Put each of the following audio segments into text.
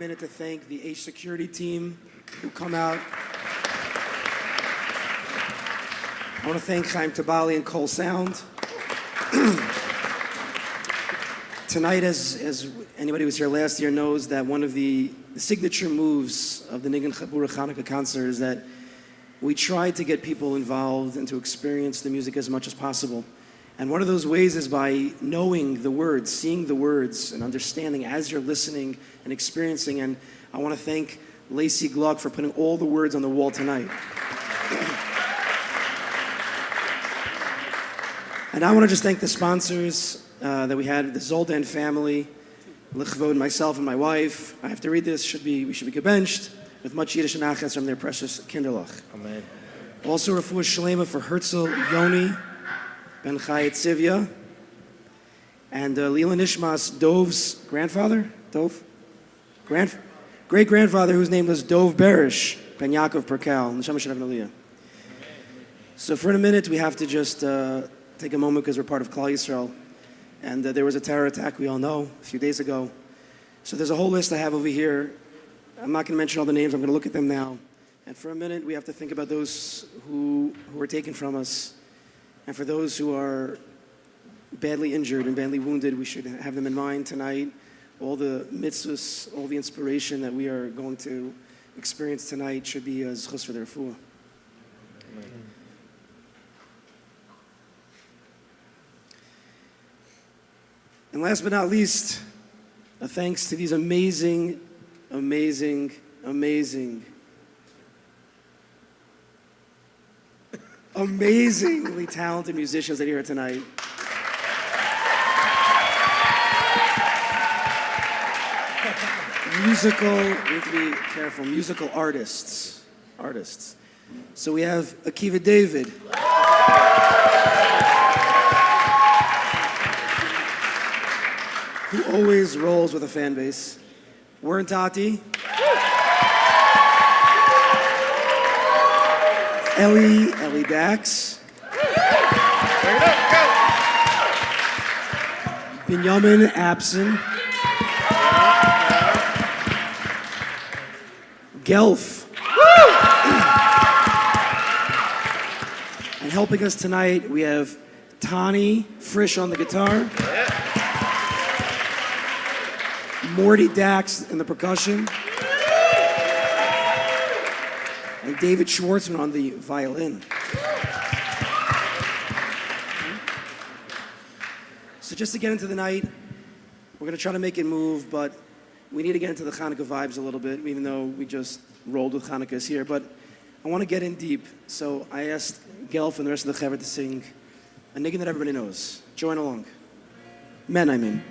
Minute to thank the H security team who come out. I want to thank Chaim Tabali and Cole Sound. Tonight, as anybody who was here last year knows, that one of the signature moves of the Niggun Chaburah Chanukah concert is that we try to get people involved and to experience the music as much as possible. And one of those ways is by knowing the words, seeing the words, and understanding as you're listening and experiencing. And I want to thank Lacey Gluck for putting all the words on the wall tonight. And I want to just thank the sponsors that we had, the Zoldan family, Lichvod, myself and my wife. I have to read this, we should be gebenched with much Yiddish and Achas from their precious Kinderlach. Amen. Also, Refuah Shlema for Herzl Yoni Ben Chayet Sivya, and Lila Nishmas, Dov's grandfather, great-grandfather, whose name was Dov Berish Ben Yaakov Perkel, Neshama Shel Aliyah. So for a minute, we have to just take a moment because we're part of Klal Yisrael, and there was a terror attack, we all know, a few days ago. So there's a whole list I have over here. I'm not going to mention all the names, I'm going to look at them now. And for a minute, we have to think about those who were taken from us. And for those who are badly injured and badly wounded, we should have them in mind tonight. All the mitzvahs, all the inspiration that we are going to experience tonight should be as chus for their refuah. And last but not least, a thanks to these amazing amazingly talented musicians that are here tonight. Musical, we have to be careful, musical artists. So we have Akiva David. Who always rolls with a fan base. Warren Tati. Ellie Dax. Binyamin Abson. Gelf. And helping us tonight, we have Tani Frisch on the guitar. Morty Dax in the percussion. And David Schwartzman on the violin. So just to get into the night, we're going to try to make it move, but we need to get into the Chanukah vibes a little bit, even though we just rolled with Chanukahs here. But I want to get in deep. So I asked Gelf and the rest of the Chaver to sing a niggun that everybody knows. Join along. Men, I mean.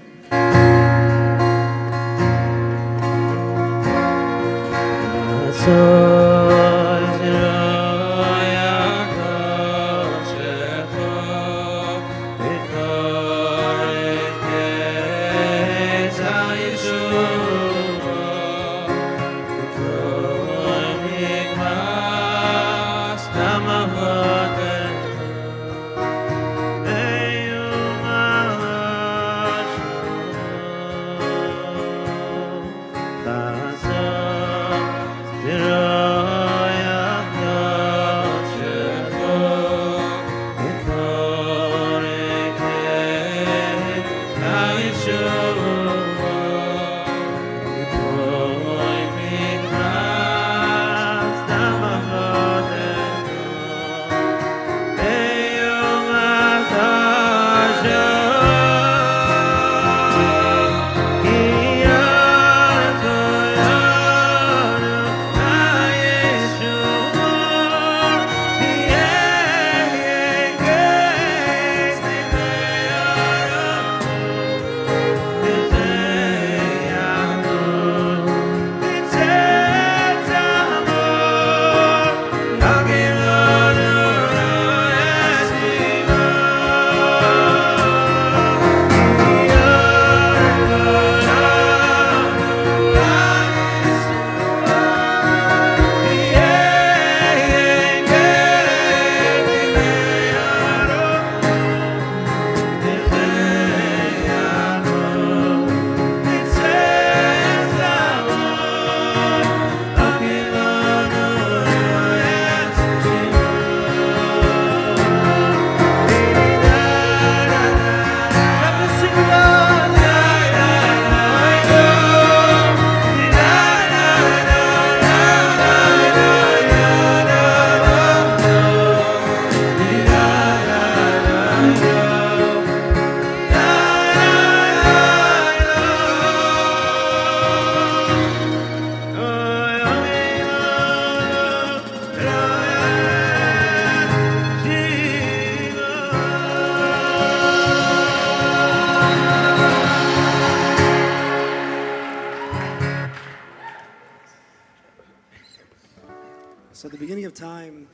So at the beginning of time,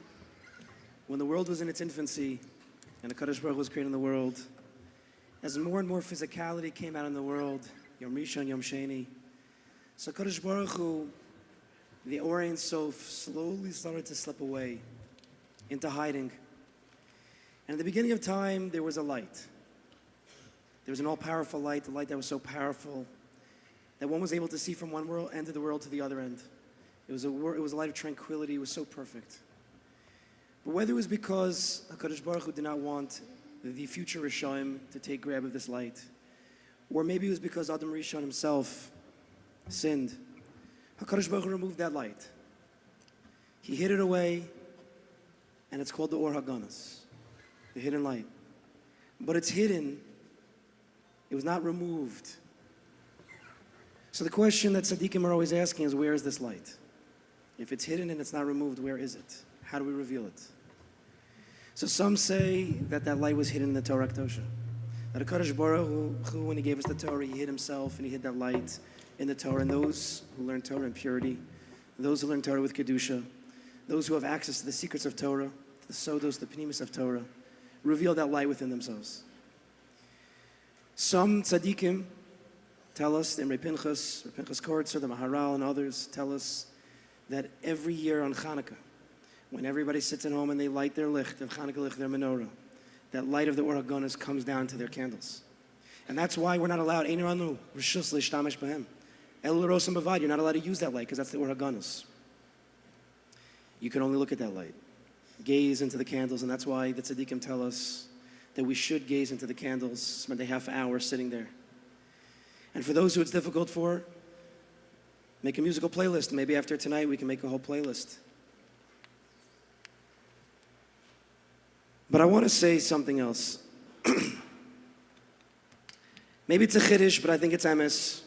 when the world was in its infancy, and the Kadosh Baruch Hu was creating the world, as more and more physicality came out in the world, Yom Rishon, Yom Sheni, so Kadosh Baruch Hu, the Or Ein Sof, slowly started to slip away into hiding. And at the beginning of time, there was a light. There was an all-powerful light, the light that was so powerful that one was able to see from one end of the world to the other end. It was a light of tranquility. It was so perfect. But whether it was because HaKadosh Baruch Hu did not want the future Rishonim to take grab of this light, or maybe it was because Adam Rishon himself sinned, HaKadosh Baruch Hu removed that light. He hid it away, and it's called the Or HaGanos, the hidden light. But it's hidden. It was not removed. So the question that tzaddikim are always asking is, where is this light? If it's hidden and it's not removed, where is it? How do we reveal it? So some say that that light was hidden in the Torah Kedosha. That HaKadosh Baruch Hu, when He gave us the Torah, He hid Himself and He hid that light in the Torah. And those who learn Torah in purity, those who learn Torah with Kedusha, those who have access to the secrets of Torah, to the Sodos, the Pnimis of Torah, reveal that light within themselves. Some tzaddikim tell us, the Reb Pinchas Kortzer, the Maharal, and others tell us that every year on Chanukah, when everybody sits at home and they light their licht, their Chanukah licht, their menorah, that light of the Or HaGanos comes down to their candles. And that's why we're not allowed, Ein Ranu, Rishus Leishtamish B'hem. El L'Rosam Bavad, you're not allowed to use that light because that's the Or HaGanos. You can only look at that light. Gaze into the candles, and that's why the tzaddikim tell us that we should gaze into the candles, spend a half hour sitting there. And for those who it's difficult for, make a musical playlist. Maybe after tonight we can make a whole playlist. But I want to say something else. Maybe it's a chiddush, but I think it's emes.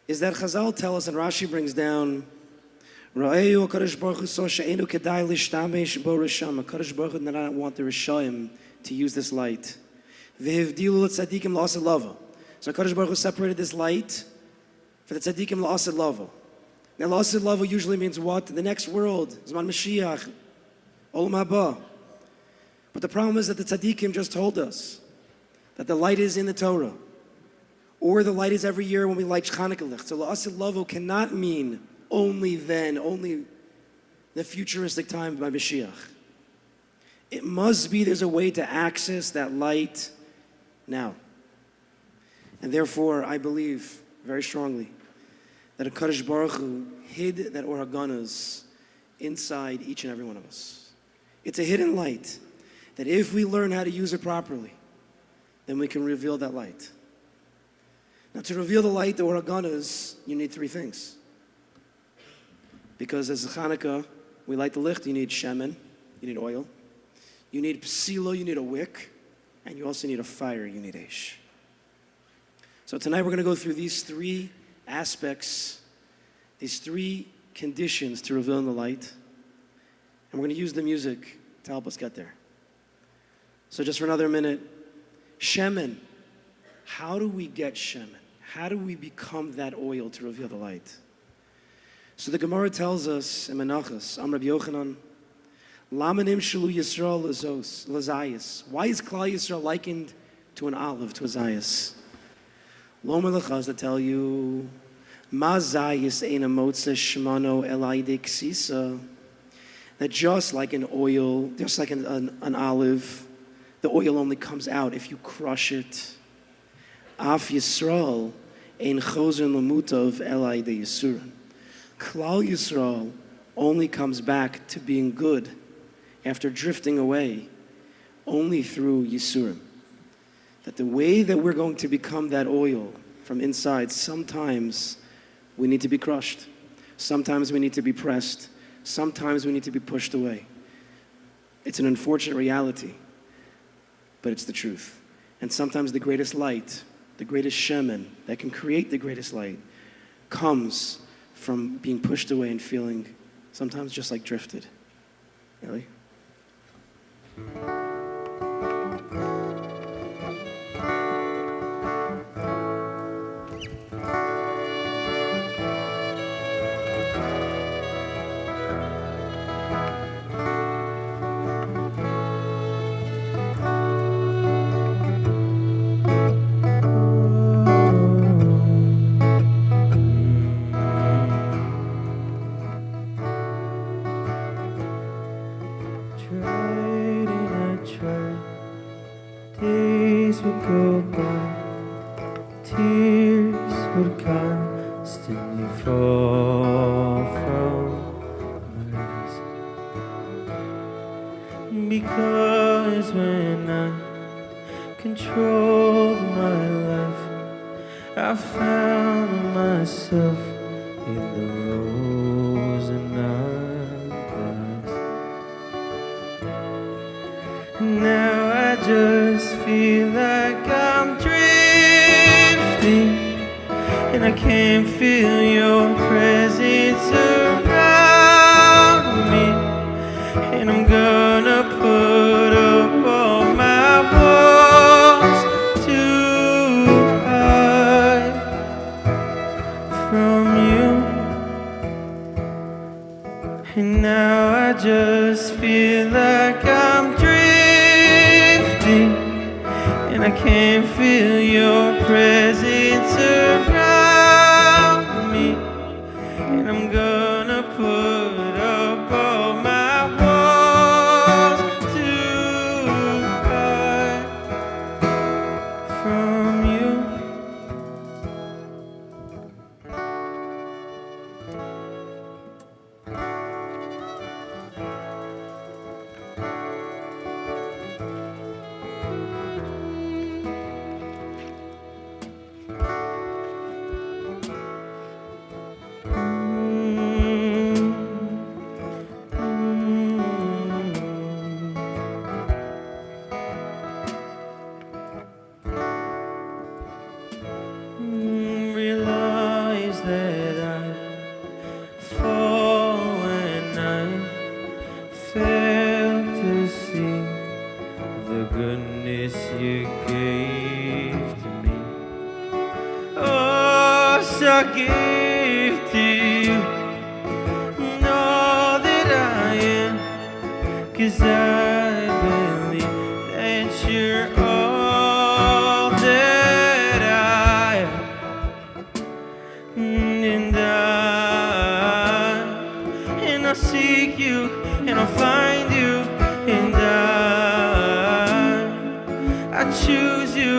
Is that Chazal tell us, and Rashi brings down, Ra'eu HaKadosh Baruch Hu saw she'enu kedai lishtamesh bo risham. HaKadosh Baruch Hu did not want the Rishayim to use this light. V'hivdilu l'tzadikim la'aseh lava. So HaKadosh Baruch Hu separated this light for the tzaddikim la'aseh lava. Now la'aseh lava usually means what? The next world, Zman Mashiach, Olam Haba. But the problem is that the tzaddikim just told us that the light is in the Torah. Or the light is every year when we light Chanukah licht. So la'aseh lava cannot mean only then, only the futuristic time by Mashiach. It must be there's a way to access that light now. And therefore, I believe very strongly that HaKadosh Baruch Hu hid that Or HaGanos inside each and every one of us. It's a hidden light that if we learn how to use it properly, then we can reveal that light. Now, to reveal the light, the Or HaGanos, you need three things. Because as a Chanukah, we light the licht, you need shemen, you need oil. You need psilo, you need a wick. And you also need a fire, you need eish. So tonight we're going to go through these three aspects, these three conditions to reveal the light. And we're going to use the music to help us get there. So just for another minute, shemen. How do we get shemen? How do we become that oil to reveal the light? So the Gemara tells us in Menachos, Am Rabbi Yochanan, Lamanim Shalu Yisrael Lazayas. Why is Klal Yisrael likened to an olive, to a zayas? Lomer Lechaz to tell you, Ma zayas ein amotze shmano elayde ksisa. That just like an oil, just like an olive, the oil only comes out if you crush it. Af Yisrael ein chozer lemutav elayde yisurin. Klal Yisrael only comes back to being good after drifting away only through Yisurim. That the way that we're going to become that oil from inside, sometimes we need to be crushed. Sometimes we need to be pressed. Sometimes we need to be pushed away. It's an unfortunate reality, but it's the truth. And sometimes the greatest light, the greatest shemen that can create the greatest light comes from being pushed away and feeling sometimes just like drifted. Really? fall from grace. Because when I controlled my life, I found myself in the rose and not glass. Now I just feel like I'm drifting, and I can't feel your presence around me. And I'm gonna put up all my walls to hide from you. And now I just feel like I'm drifting, and I can't feel your presence around me. And I'm gonna put up all my walls to hide from you. Realize that I fall when I fail to see the goodness you gave to me. Oh, so I give to you all that I am, 'cause I believe that you're all that I am. And I'll seek you, and I'll find you, and I choose you,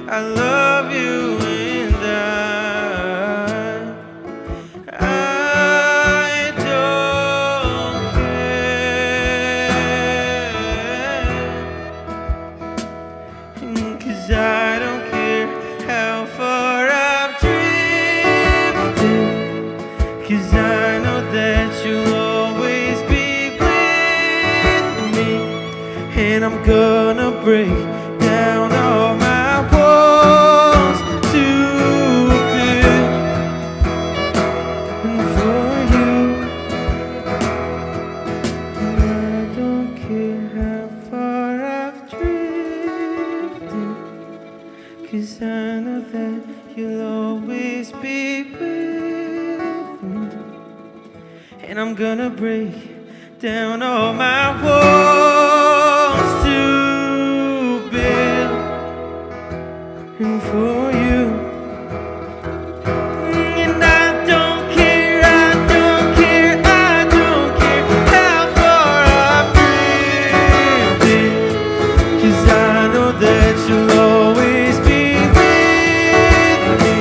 I love you, and I don't care, 'cause I don't care how far I've drifted, 'cause I know that you'll always be with me. And I'm gonna break down all my walls to build and for you. And I don't care how far I've drifted, 'cause I know that you'll always be with me. And I'm gonna break down all my walls to build and for you. And I don't care, I don't care, I don't care how far I've drifted, 'cause I know that you'll always be with me.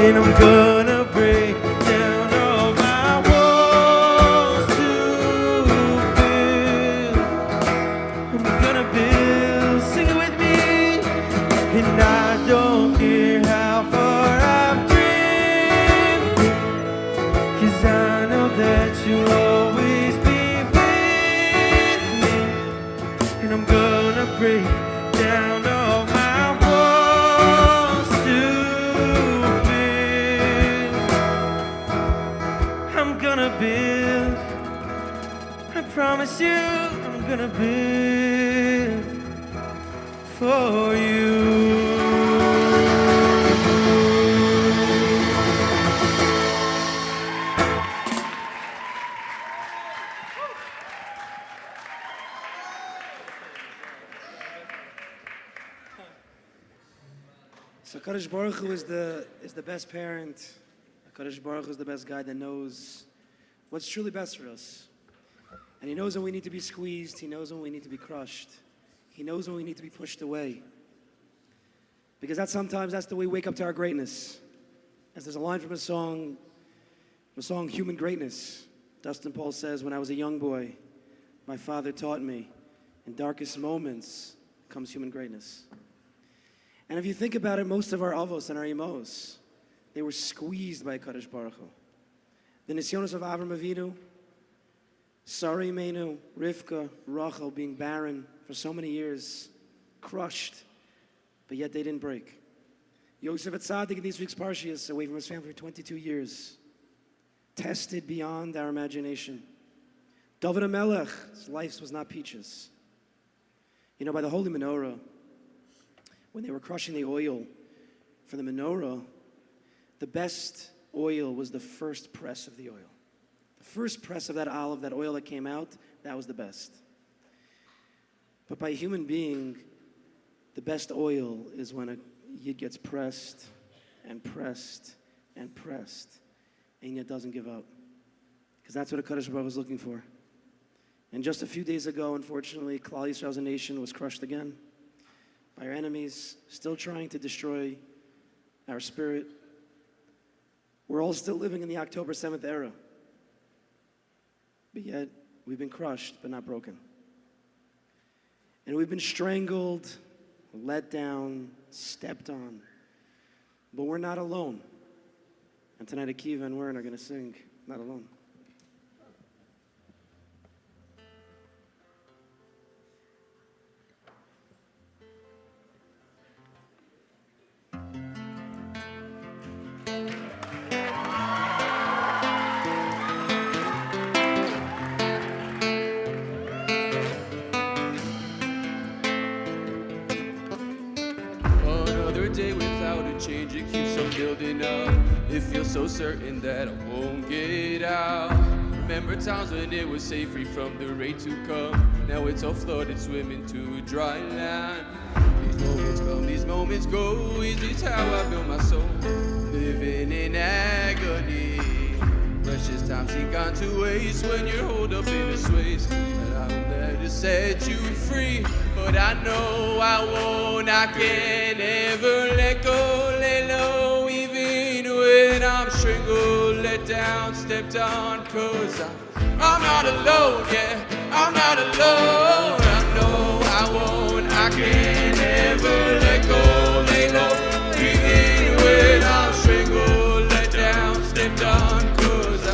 And I'm gonna break down all my walls to build. I'm gonna build, sing it with me. And I don't care how far I've drifted, 'cause I know that you'll always be with me. And I'm gonna break down all my walls to build. I'm gonna build, I promise you, I'm gonna build for you. So Kadosh Baruch Hu is the best parent. Kadosh Baruch Hu is the best guy that knows what's truly best for us. And he knows when we need to be squeezed. He knows when we need to be crushed. He knows when we need to be pushed away. Because sometimes that's the way we wake up to our greatness. As there's a line from a song, The song Human Greatness. Dustin Paul says, when I was a young boy, my father taught me, in darkest moments comes human greatness. And if you think about it, most of our avos and our imos, they were squeezed by Kadosh Baruch Hu. The nisyonos of Avram Avinu, Sarah Imenu, Rivka, Rachel being barren for so many years, crushed, but yet they didn't break. Yosef Atzadik in this week's Parshias, away from his family for 22 years, tested beyond our imagination. David HaMelech, his life was not peaches. You know, by the holy menorah, when they were crushing the oil for the menorah, the best oil was the first press of the oil. The first press of that olive, that oil that came out, that was the best. But by a human being, the best oil is when a yid gets pressed and pressed and pressed, and yet doesn't give up. Because that's what a Kadosh Baruch Hu was looking for. And just a few days ago, unfortunately, Klal Yisrael as a nation was crushed again by our enemies, still trying to destroy our spirit. We're all still living in the October 7th era. But yet, we've been crushed, but not broken. And we've been strangled, let down, stepped on. But we're not alone. And tonight, Akiva and Wern are going to sing Not Alone. Day without a change, it keeps on building up. It feels so certain that I won't get out. Remember times when it was safe, free from the rain to come. Now it's all flooded, swimming to dry land. These moments come, these moments go. Is this how I build my soul? Living in agony. Precious time seem gone to waste when you're holed up in a sway's. But I'm there to set you free. But I know I won't, I can't ever let go, lay low, even when I'm strangled, let down, stepped on, cause I'm not alone, yeah, I'm not alone. I know I won't, I can't ever let go, lay low, even when I'm strangled, let down, stepped on, cause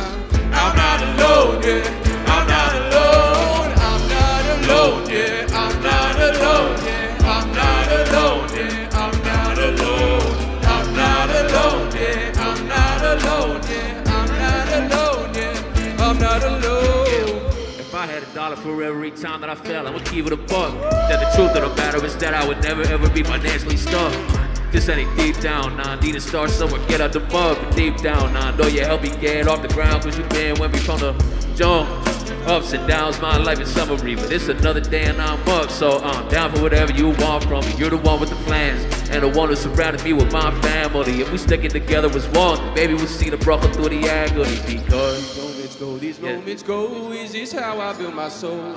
I'm not alone, yeah, I'm not alone, I'm not alone, yeah, I'm not alone, yeah, I'm not alone, yeah, I'm not alone, I'm not alone, yeah, I'm not alone, yeah, I'm not alone, yeah, I'm not alone. If I had $1 for every time that I fell, I would keep it a buck. That the truth of the matter is that I would never ever be financially stuck. This ain't deep down, nah, need to start somewhere, get out the mud. But deep down, nah, know you help me get off the ground, cause you been with me from the jump. Ups and downs, my life in summary, but it's another day and I'm up. So I'm down for whatever you want from me. You're the one with the plans, and the one who surrounded me with my family. If we stick it together as one, then maybe we'll see the bracha through the agony. Because These moments go, is this how I build my soul?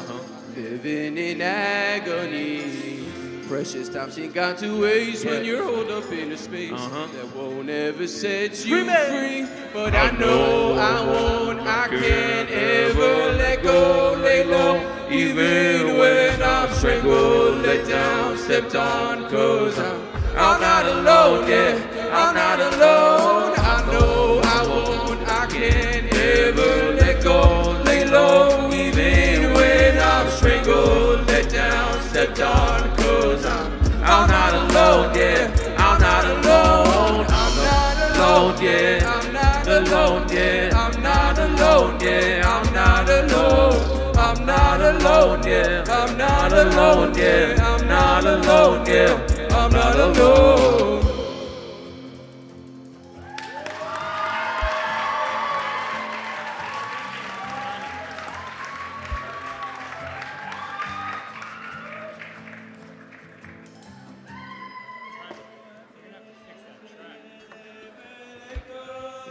Living in agony. Precious time seem gone to waste when you're holed up in a space that won't ever set you free. But I know I won't, I can't ever let go, lay low, even when I'm strangled, let down, stepped on, cause I'm not alone, yeah, I'm not alone. I know I won't, I can't ever let go, lay low, even when I'm strangled, let down, stepped on, cause I'm not alone, yeah, I'm not alone, I'm not alone, yeah, I'm not alone, yeah, I'm not alone, yeah, I'm not alone, I'm not alone, yeah, I'm not alone, yeah, I'm not alone, yeah, I'm not alone.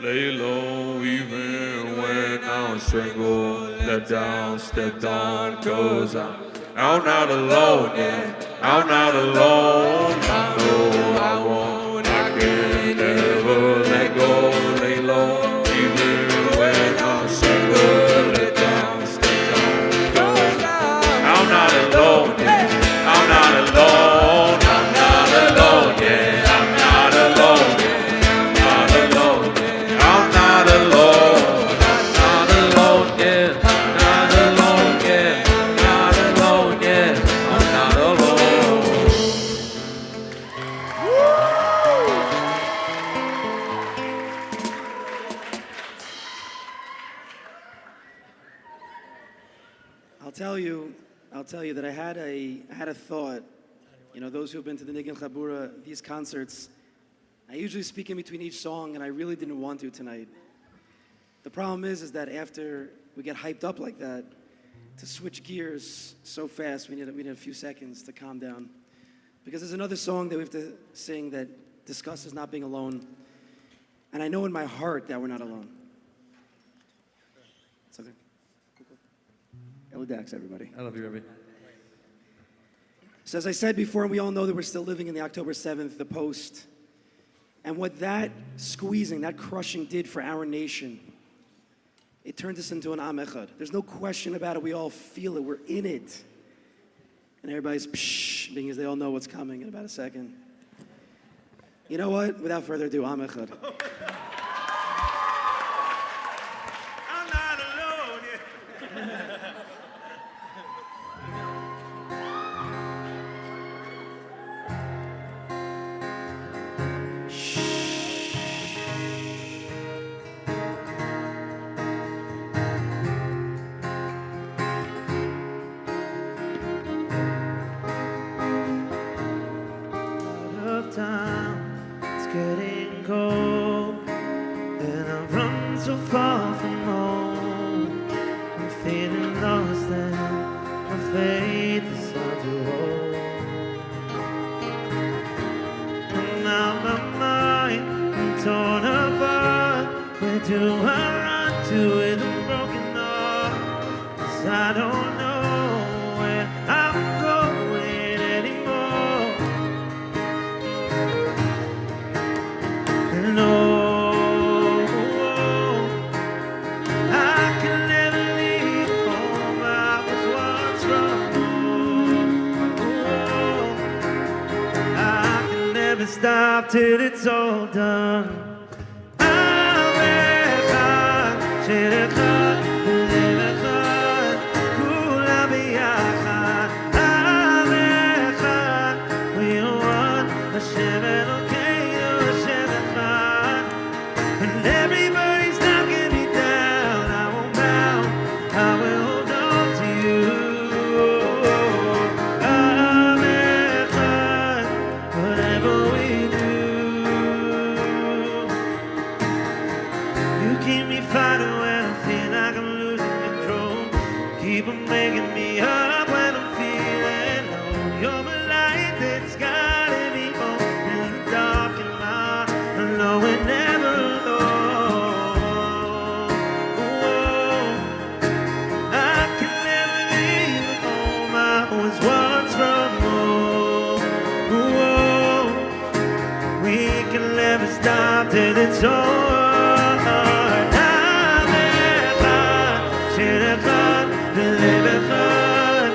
Lay low even when I'm strangled, let down, stepped on, cause I'm not alone, yeah, I'm not alone. I know I won't, I can't ever let go, lay low even when I'll tell you that I had a thought. You know, those who have been to the Niggun Chaburah, these concerts, I usually speak in between each song, and I really didn't want to tonight. The problem is that after we get hyped up like that, to switch gears so fast, we need a few seconds to calm down. Because there's another song that we have to sing that discusses not being alone. And I know in my heart that we're not alone. It's okay. Elidax, everybody. I love you, Rebbe. So as I said before, we all know that we're still living in the October 7th, the post. And what that squeezing, that crushing did for our nation, it turned us into an Am Echad. There's no question about it. We all feel it. We're in it. And everybody's pshh, because they all know what's coming in about a second. You know what? Without further ado, Am Echad. I'm not alone yet. Time, it's getting cold, and I've run so far from home. I'm feeling lost, and my faith is hard to hold. And now my mind, I'm torn apart. Where do I run to with a broken heart? 'Cause I don't know where I'm going anymore. No, I can never leave home I was once from. I can never stop till it's all done. And everybody's knocking me down, I won't bow, I will hold on to you. I'm Echad, whatever we do. You keep me fighting when I feel like I'm losing control. Keep on making me up when I'm feeling low. You're the light that's guiding me home in the dark and light. I know it never alone. I can never leave the home I was once from home. We can never stop till it's over. I'm Echad, Chanukah, live Echad.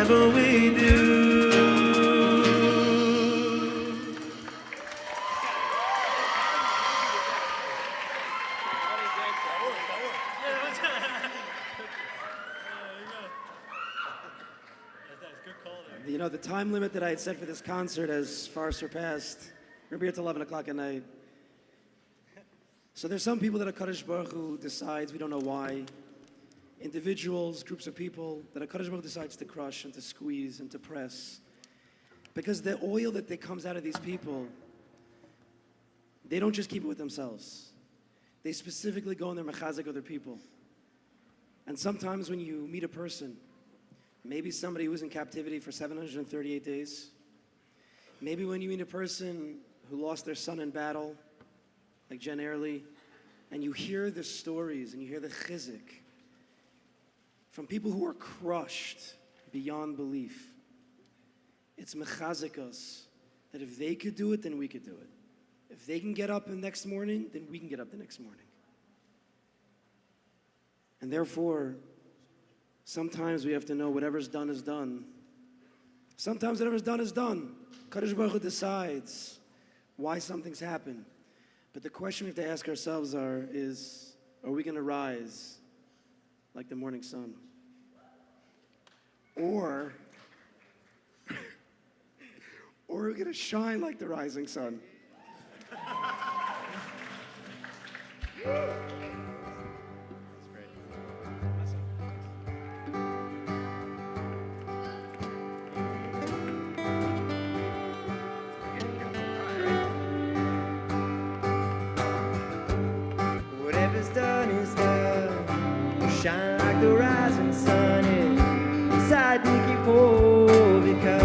whatever we do. You know, the time limit that I had set for this concert has far surpassed. We're here till 11 o'clock at night. So there's some people that HaKadosh Baruch Hu decides, we don't know why, individuals, groups of people, that HaKadosh Baruch Hu decides to crush and to squeeze and to press. Because the oil that comes out of these people, they don't just keep it with themselves. They specifically go in there mechazik other people. And sometimes when you meet a person, maybe somebody who was in captivity for 738 days, maybe when you meet a person who lost their son in battle, like Jen Early, and you hear the stories and you hear the chizik from people who are crushed beyond belief, it's mechazik us that if they could do it, then we could do it. If they can get up the next morning, then we can get up the next morning. And therefore, sometimes we have to know whatever's done is done. Sometimes whatever's done is done. Kadosh Baruch Hu decides why something's happened. But the question we have to ask ourselves is, are we going to rise like the morning sun? Or are we going to shine like the rising sun? Whatever's done is done. Shine like the rising sun inside Nikki Povika.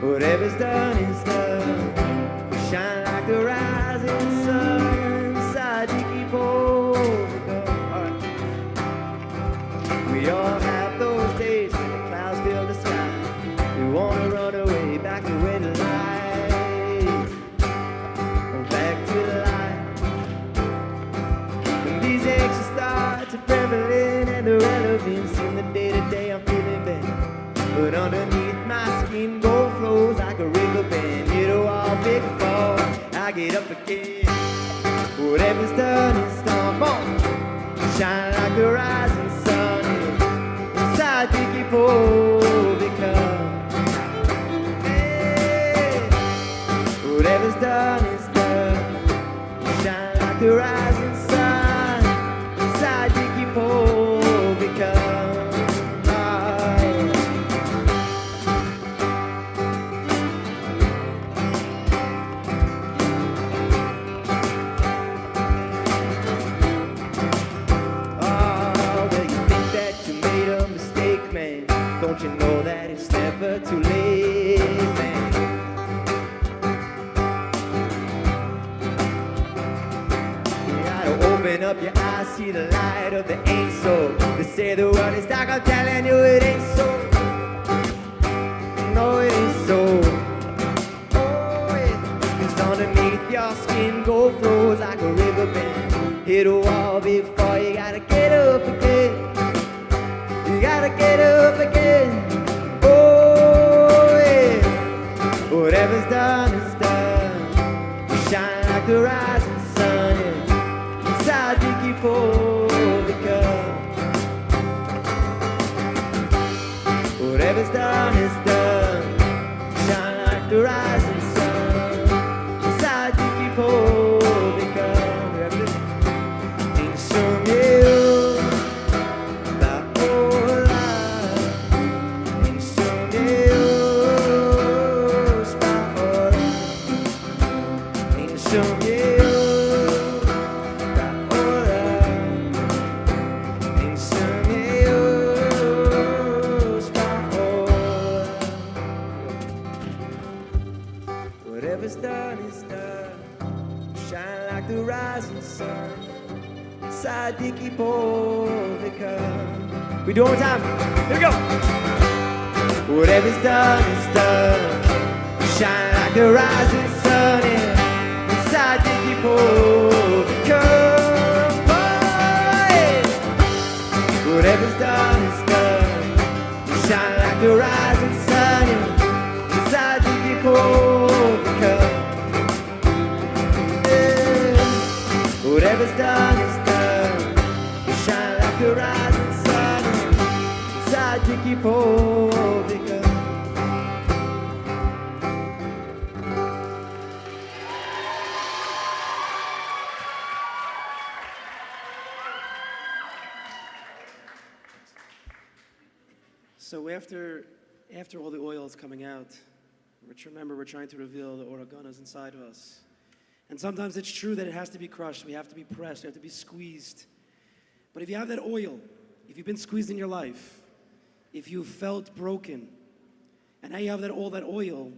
Whatever's done is done. Shine like the rising sun inside Nikki Povika. We all have those days when the clouds fill the sky. We wanna run away back to where the light. Back to the light. When these anxious thoughts are prevalent and the relevance in the day-to-day, I'm feeling bad. But underneath my skin, gold flows like a river bend. It'll all big fall. I get up again. Whatever's done is done. Boom. Shine like the rising sun inside Dickie Povika. Hey. Whatever's done is shine like the rising sun inside Dickie Povika. Oh, well, you think that you made a mistake, man. Don't you know that it's never too late, man? Open up your eyes, see the light of the ain't so. They say the world is dark, I'm telling you it ain't so. No, it ain't so. Oh, yeah. 'Cause underneath your skin, gold flows like a river bend. It'll all be before you gotta get up again. You gotta get up again. Oh, yeah. Whatever's done is done. You shine like the rising sun. Inside Dickie Povika. Whatever's done is done. Shine like the rising sun inside Dickie Povika. In Sumeu, Baola. In Sumeu, Baola. In Sumeu. Whatever's done is done. Shine like the rising sun inside Dickie Povika. We do it one more time. Here we go. Whatever's done is done. Shine like the rising sun inside Dickie Povika. Whatever's done. the rising sun, inside the deep overcome. Whatever's done is done. You shine like the rising sun, inside the deep overcome. So after all the oil is coming out, remember we're trying to reveal the oraganas inside of us. And sometimes it's true that it has to be crushed. We have to be pressed. We have to be squeezed. But if you have that oil, if you've been squeezed in your life, if you felt broken, and now you have all that oil,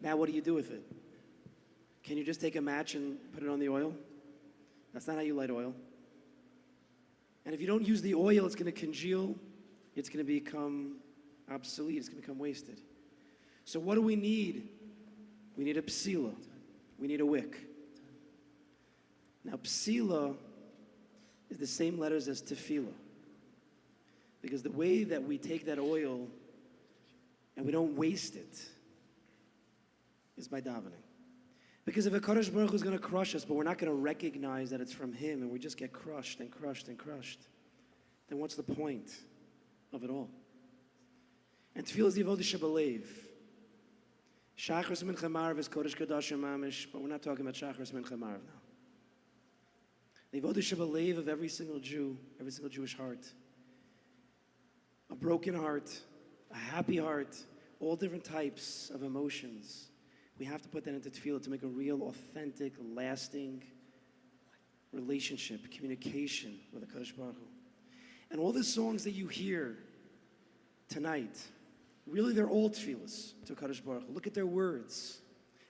now what do you do with it? Can you just take a match and put it on the oil? That's not how you light oil. And if you don't use the oil, it's going to congeal. It's going to become obsolete. It's going to become wasted. So what do we need? We need a psila. We need a wick. Now, psila is the same letters as tefillah. Because the way that we take that oil and we don't waste it is by davening. Because if a Kadosh Baruch Hu is going to crush us, but we're not going to recognize that it's from Him, and we just get crushed and crushed and crushed, then what's the point of it all? And tefillah is the avodah shebalev. Shachris mincha marav is kodesh kadashim mamish, but we're not talking about shachris mincha marav now. The avodah shebalev of every single Jew, every single Jewish heart. A broken heart, a happy heart, all different types of emotions. We have to put that into tefillah to make a real, authentic, lasting relationship, communication with the Kadosh Baruch Hu. And all the songs that you hear tonight, really they're all tefillahs to Kadosh Baruch Hu. Look at their words.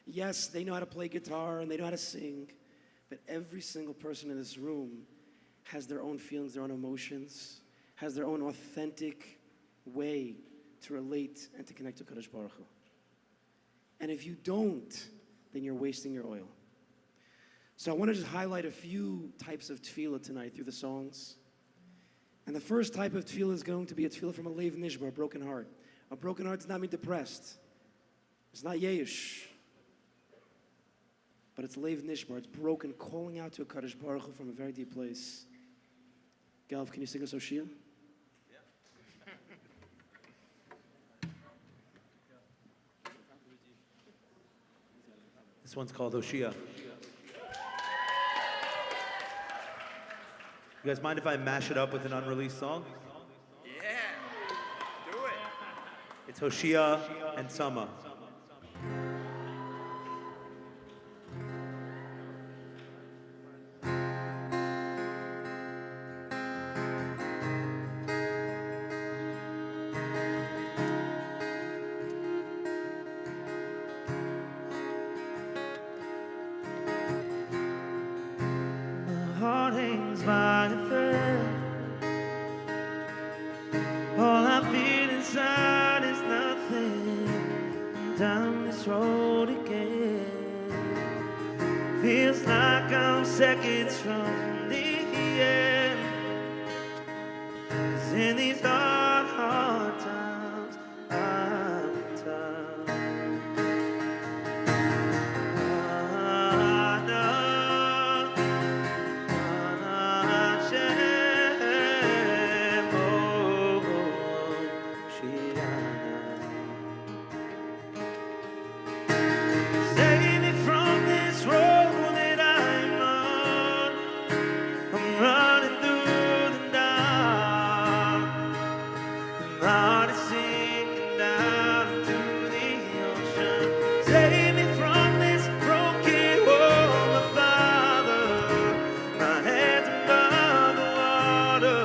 Yes, they know how to play guitar and they know how to sing, but every single person in this room has their own feelings, their own emotions, has their own authentic way to relate and to connect to Kadosh Baruch Hu. And if you don't, then you're wasting your oil. So I want to just highlight a few types of tefillah tonight through the songs. And the first type of tefillah is going to be a tefillah from a leiv nishbar, a broken heart. A broken heart does not mean depressed. It's not yesh. But it's leiv nishbar. It's broken, calling out to a Kadosh Baruch Hu from a very deep place. Galv, can you sing us Oshia? This one's called Oshia. You guys mind if I mash it up with an unreleased song? Yeah, do it. It's Hoshea and Sama. Heart hangs by a thread. All I feel inside is nothing. Down this road again. Feels like I'm seconds from the end. 'Cause in these dark, hard times, I'm tough. I know. Save me from this road that I'm on. I'm running through the dark. My heart is sinking down into the ocean. Save me from this broken world, my Father. My head's above the water.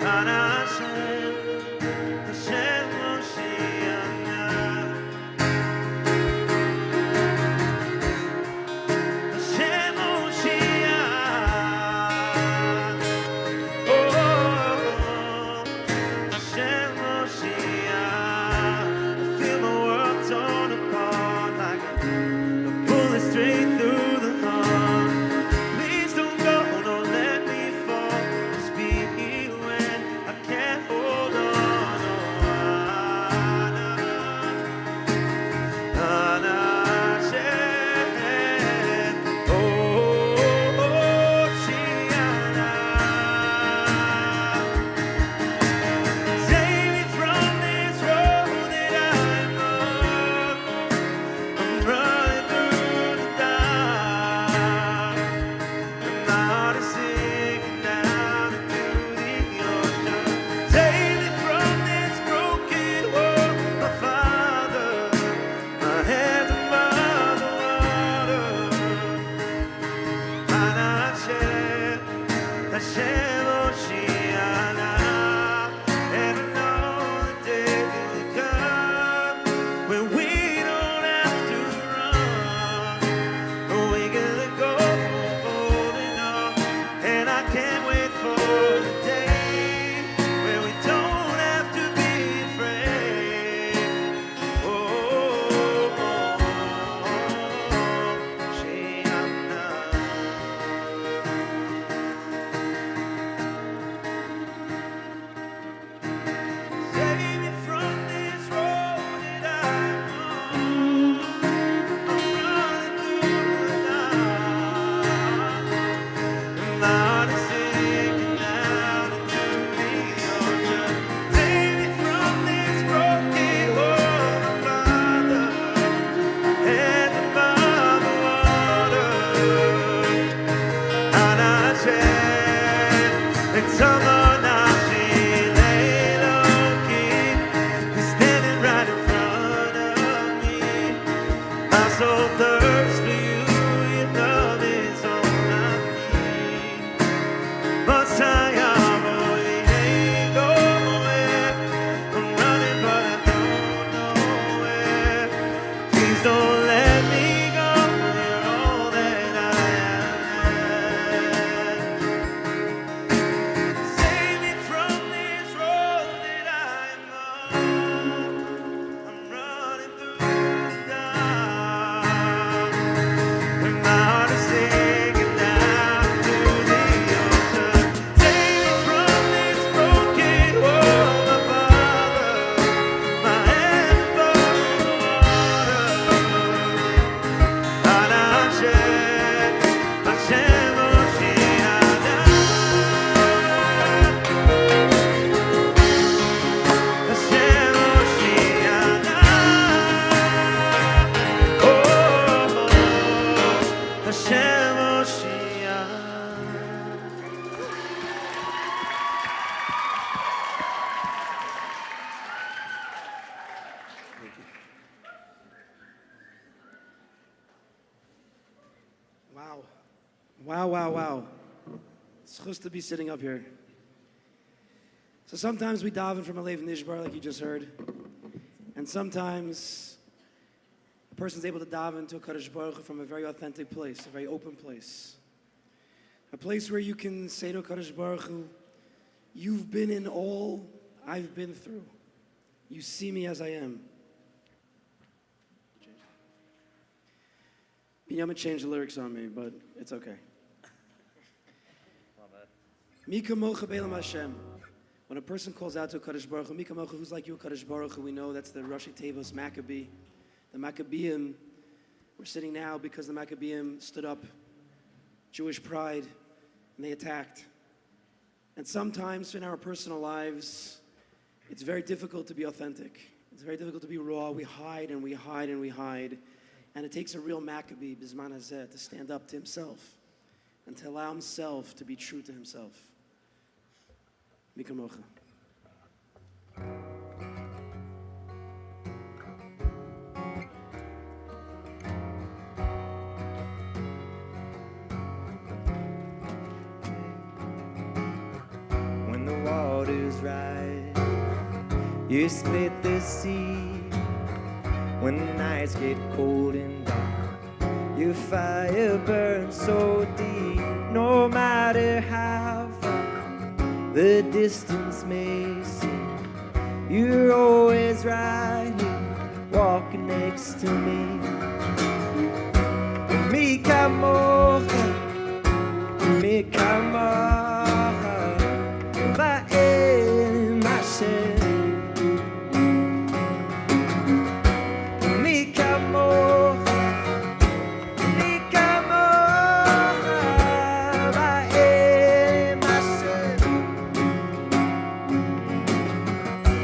And Hashem, Moshiach. Hashem, Moshiach. Oh, Hashem, Moshiach. I feel my world torn apart like a bullet straight through the heart. Please don't go, don't let me fall. Just be here when I can't hold Wow, wow, wow. It's supposed to be sitting up here. So sometimes we daven from a Lev Nishbar, like you just heard. And sometimes a person's able to daven to a Kadosh Baruch Hu from a very authentic place, a very open place. A place where you can say to a Kadosh Baruch Hu, you've been in all I've been through. You see me as I am. Binyamin changed the lyrics on me, but it's okay. Mika mocha be'elam Hashem. When a person calls out to a Kadosh Baruch Hu, Mika mocha, who's like you, a Kadosh Baruch Hu, we know that's the Rashi Tevos Maccabee. The Maccabeim, we're sitting now because the Maccabeim stood up, Jewish pride, and they attacked. And sometimes in our personal lives, it's very difficult to be authentic. It's very difficult to be raw. We hide and we hide and we hide. And it takes a real Maccabee, Bizman Hazeh, to stand up to himself and to allow himself to be true to himself. Mikamocha. When the water's right, you split the sea. When the nights get cold and dark, your fire burns so deep. No matter how far the distance may seem, you're always right here, walking next to me. Mi kamocha, mi kamocha, ba'el Hashem.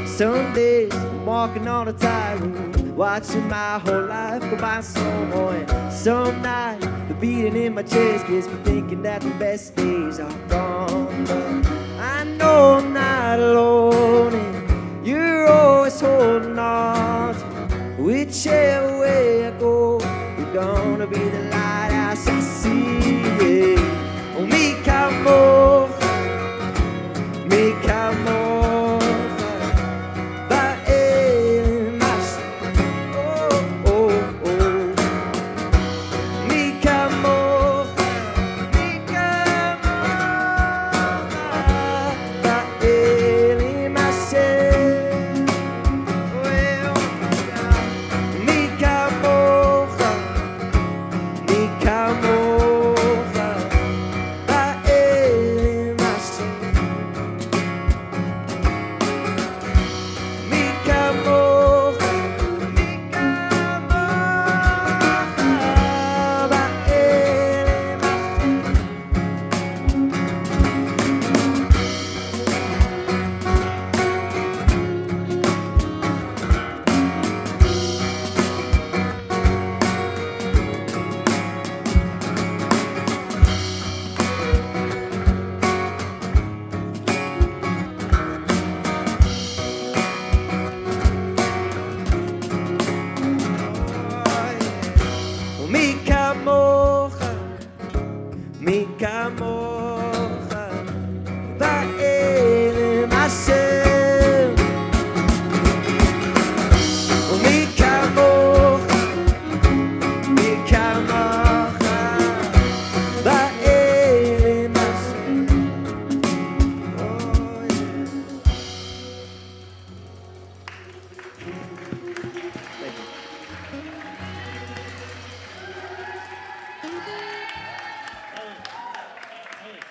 Some days I'm walking on a tightrope, watching my whole life go by slow mo. And some night the beating in my chest gets me thinking that the best days are gone. But I know I'm not alone, and you're always holding on to me. Whichever way I go, you're gonna be the lighthouse I see. Yeah. Oh, mi kamocha, mi kamocha.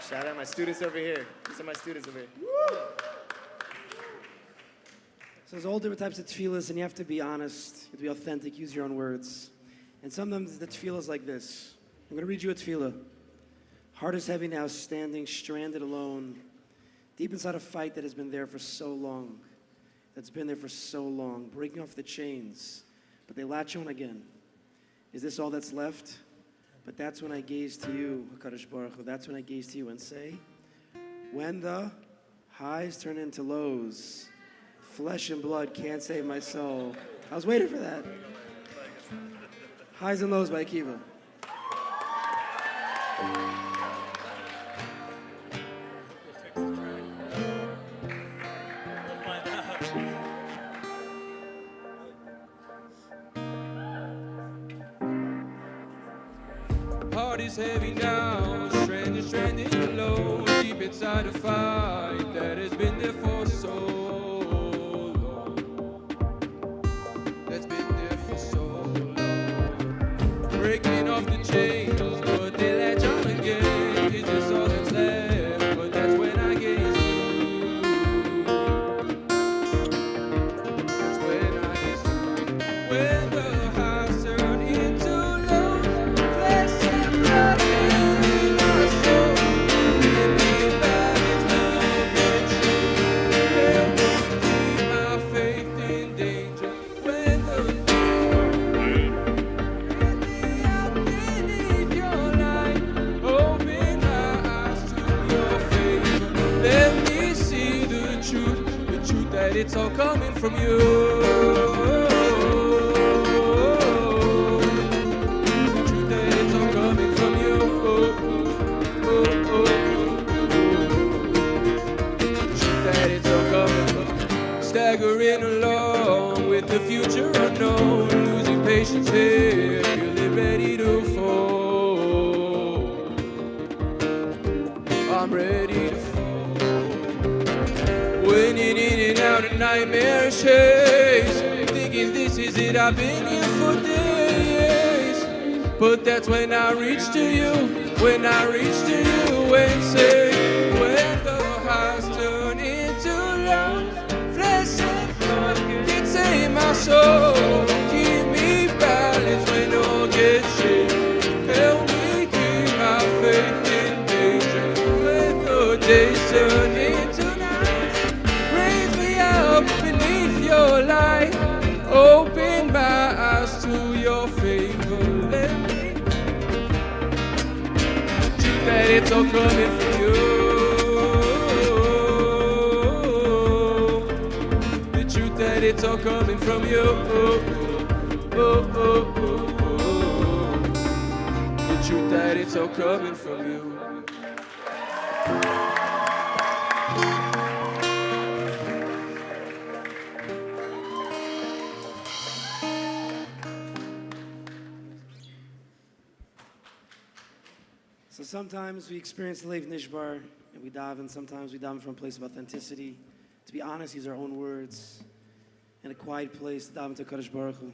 Shout out my students over here. These are my students over here. So there's all different types of tefillahs, and you have to be honest, you have to be authentic, use your own words. And sometimes the tefillah is like this. I'm going to read you a tefillah. Heart is heavy now, standing stranded alone, deep inside a fight that has been there for so long, breaking off the chains, but they latch on again. Is this all that's left? But that's when I gaze to you, HaKadosh Baruch Hu. That's when I gaze to you and say, when the highs turn into lows, flesh and blood can't save my soul. I was waiting for that. Highs and Lows by Akiva. Heart is heavy now, stranded alone, deep inside a fight that has been there for so long. That's been there for so long. Breaking off the chains, but they latch on again. Is this all that's left? But that's when I get through. That's when I get through. When the highs turn into lows, flesh and blood in our soul. Let me balance love and truth. Help me keep my faith in danger. When the beneath your light, open my eyes to your favor. Let me see the truth that it's all coming from you. The truth that it's all coming from you. The truth that it's all coming from you. Staggering along with the future unknown, losing patience here, feeling ready to fall. I'm ready to fall. Winning in and out of nightmare chase, thinking this is it, I've been here for days. But that's when I reach to you, when I reach to you and say, when the highs turn into lows, flesh and blood can save my soul. Keep me balanced when all gets shaken. Help me keep my faith in danger. When the days turn into nights, raise me up beneath your light. Open my eyes to your favor. Let me that it's all coming from you. The truth that it's all coming from you. The truth that it's all coming from you. So sometimes we experience the Lev Nishbar and we daven. Sometimes we daven from a place of authenticity. To be honest, use our own words in a quiet place to daven to Kadosh Baruch Hu.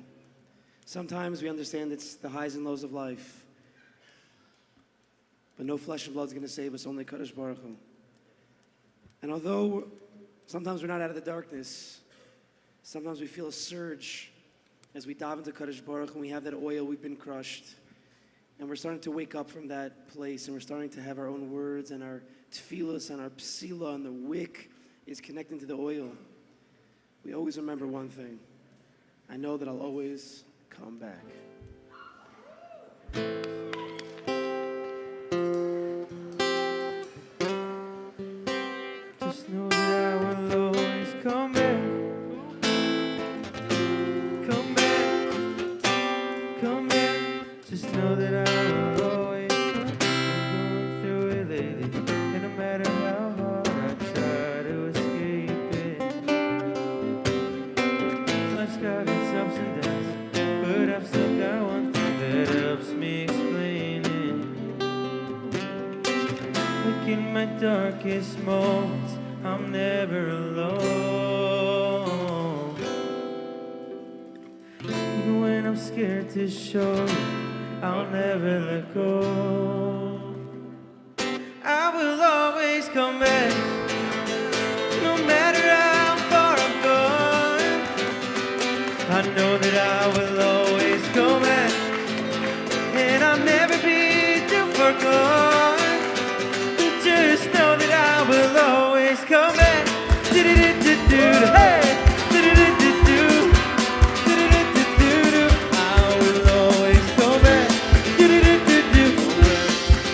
Sometimes we understand it's the highs and lows of life. But no flesh and blood is going to save us, only Kadosh Baruch Hu. And although sometimes we're not out of the darkness, sometimes we feel a surge as we daven to Kadosh Baruch Hu and we have that oil, we've been crushed. And we're starting to wake up from that place, and we're starting to have our own words, and our tefillas, and our psila, and the wick is connecting to the oil. We always remember one thing. I know that I'll always come back. Just know that I will always come back. Come back. Come back. Just know that I will always come back. I'm going through it lately, and no matter how hard I try to escape it, life's got its ups and downs, but I've still got one thing that helps me explain it. Look in my darkest moments, I'm never alone. Even when I'm scared to show it, I'll never let go. I will always come back, no matter how far I've gone. I know that I will always come back, and I'll never be too far gone. Just know that I will always come back. Do-do-do-do-do. Hey! Do-do-do-do-do. Do-do-do-do-do. I will always come back. Do-do-do-do-do.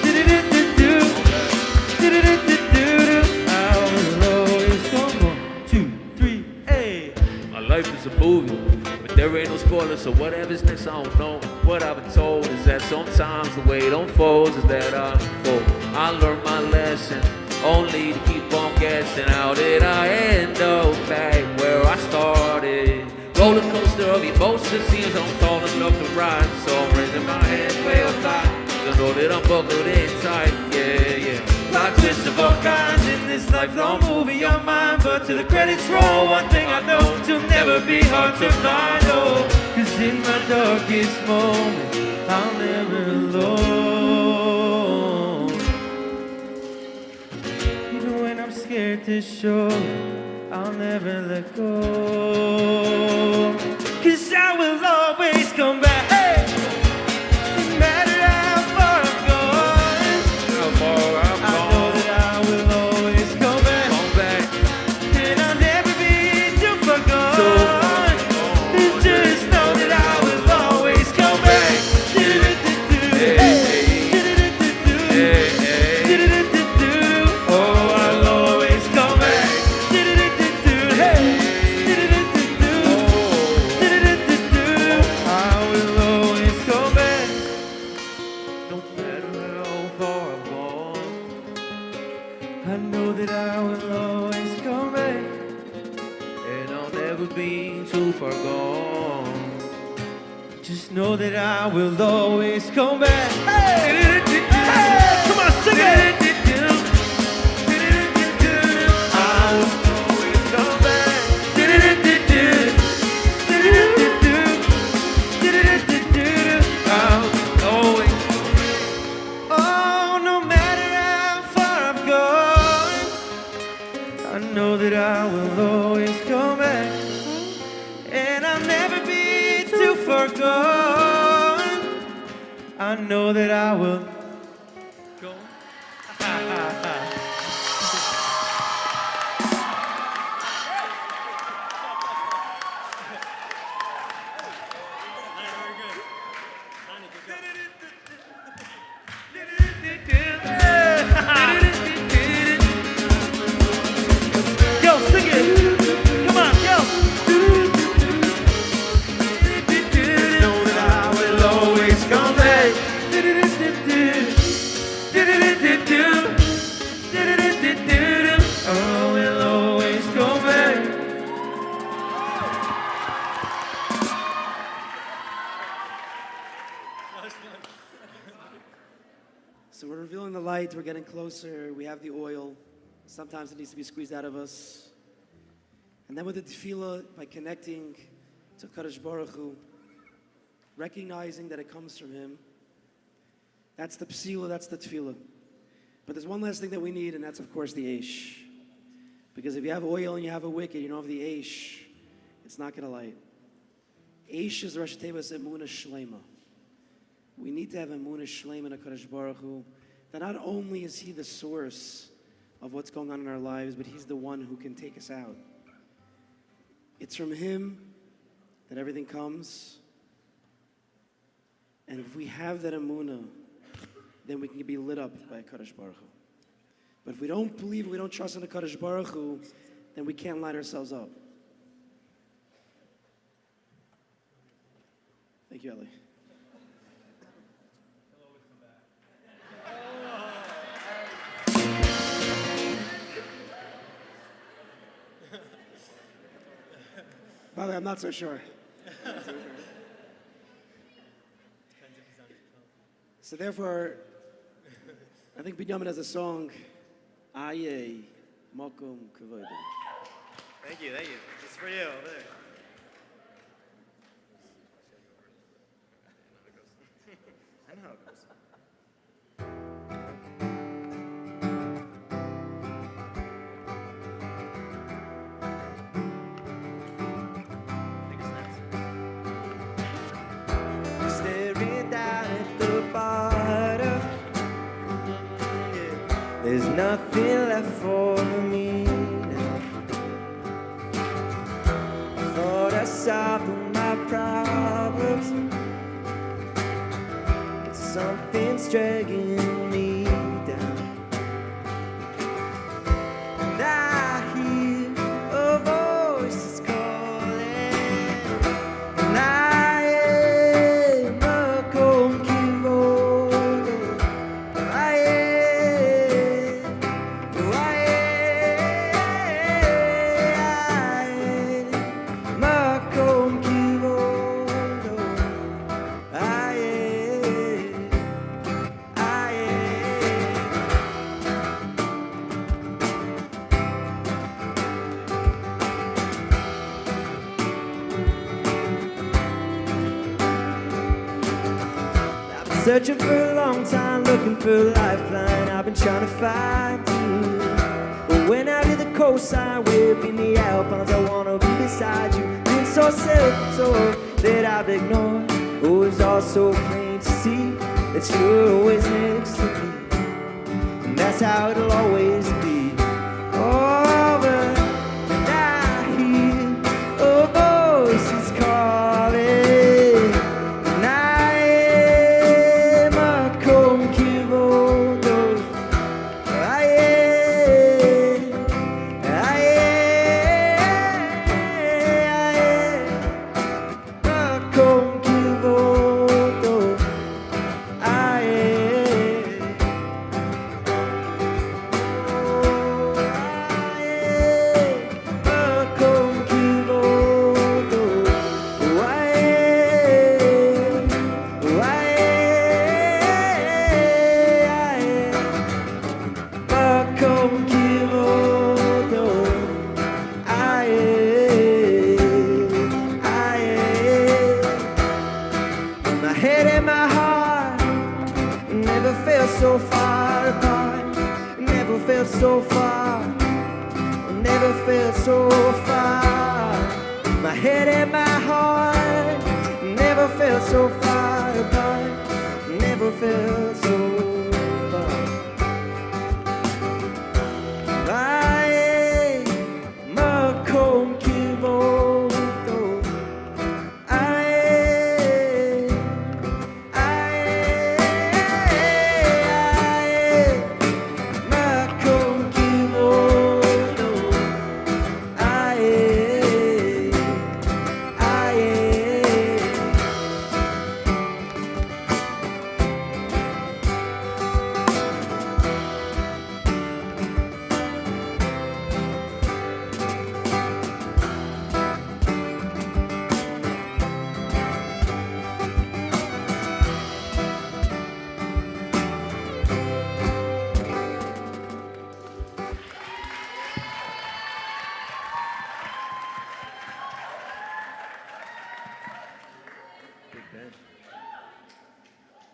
Do-do-do-do-do. Do-do-do-do-do. I will always come. 1, 2, 3, hey! My life is a movie, but there ain't no spoilers, so whatever's next, I don't know. What I've been told is that sometimes the way it unfolds is that I unfold. I learned my lesson, only to keep on guessing. How did I end up back where it seems I'm tall enough to ride, so I'm raising my hands way up high. So know that I'm buckled in tight, yeah, yeah. Plot twists of all kinds in this lifelong movie on mine. But to the credits roll, one thing I know, it'll never be hard to find, oh. Cause in my darkest moment, I'm never alone. Even when I'm scared to show, I'll never let go. Cause I will always come back. Hey! No matter how far I've gone, I know that I will always come back. And I'll never be too far gone. Just know that I will always come back. Oh, I'll always come back. I will always come back. No matter how far I've gone, I know that I will always come back. And I'll never be too far gone. Just know that I will always come back. Hey! Hey! Come on, sing it! I will always come back. I'll always. Oh, no matter how far I've gone, I know that I will always come back. And I'll never be too far gone. I know that I will go. Yo, sing it. Come on, yo. Know that I will always come back. I will always come back. So we're revealing the light, we're getting closer, we have the oil. Sometimes it needs to be squeezed out of us. And then with the tefillah, by connecting to Kadosh Baruch Hu, recognizing that it comes from Him, that's the psila, that's the tefillah. But there's one last thing that we need, and that's of course the eish. Because if you have oil and you have a wick and you don't have the eish, it's not going to light. Eish is Rosh Tevas Emunah Shlema. We need to have Emunah Shlema in HaKadosh Baruch Hu, that not only is He the source of what's going on in our lives, but He's the one who can take us out. It's from Him that everything comes. And if we have that Emunah, then we can be lit up by HaKadosh Baruch Hu. But if we don't believe, we don't trust in HaKadosh Baruch Hu, then we can't light ourselves up. Thank you, Eli. By the way, I'm not so sure. So therefore, I think Binyamin has a song, Aye, Mokum Kavodim. Thank you, thank you. It's for you over there. I know how it goes. I think it's next. Staring down at the bottom. Yeah. There's nothing left for me now. I thought I solved all my problems. But something's dragging me down. And I hear a voice that's calling. And I am a conqueror. I am. I am a conqueror. Searching for a long time, looking for a lifeline. I've been trying to find you. But when I hear the coastline waving the Alpines, I wanna be beside you. Been so self-absorbed that I've ignored. Oh, it's all so plain to see that you're always next to me, and that's how it'll always be. Oh, but when I hear a voice is calling, and I am a conqueror. I am a conqueror. I my head and my heart never felt so far apart, never felt so far, never felt so far. My head and my heart never felt so far apart, never felt so far. I am a conqueror.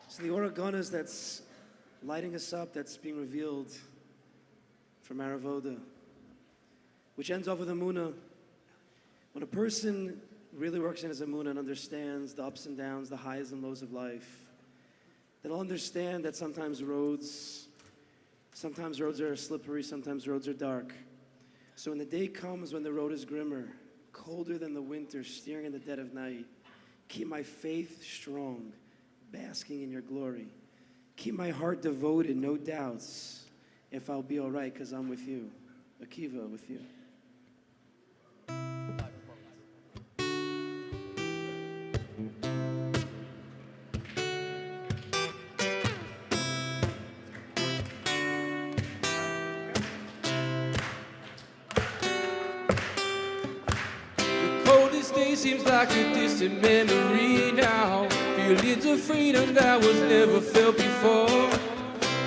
So the Oregonas that's lighting us up, that's being revealed from Aravoda, which ends off with Amunah. When a person really works in his Amunah and understands the ups and downs, the highs and lows of life, then he'll understand that sometimes roads are slippery, sometimes roads are dark. So when the day comes when the road is grimmer, colder than the winter, steering in the dead of night, keep my faith strong, basking in your glory. Keep my heart devoted, no doubts, if I'll be all right, because I'm with you. Akiva, with you. The coldest day seems like a distant memory now. Feelings of freedom that was never felt before.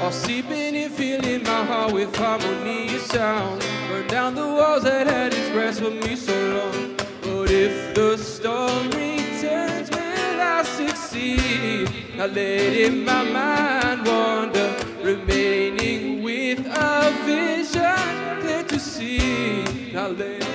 All seeping and filling my heart with harmonious sound. Burn down the walls that had its grasp of me so long. But if the storm returns, will I succeed? Not letting my mind wander, remaining with a vision clear to see. Not letting.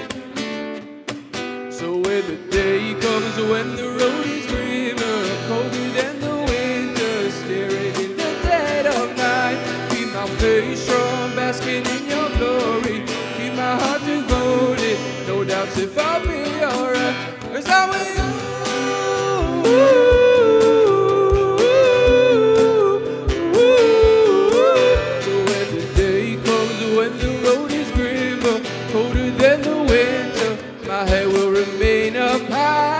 So when the day comes, when the road is grimmer, colder than the winter, staring in the dead of night, keep my faith strong, basking in your glory. Keep my heart devoted, no doubts if I'll be alright, 'cause I'm with you. So when the day comes, when the road is grimmer, colder than the winter, my head will remain up high.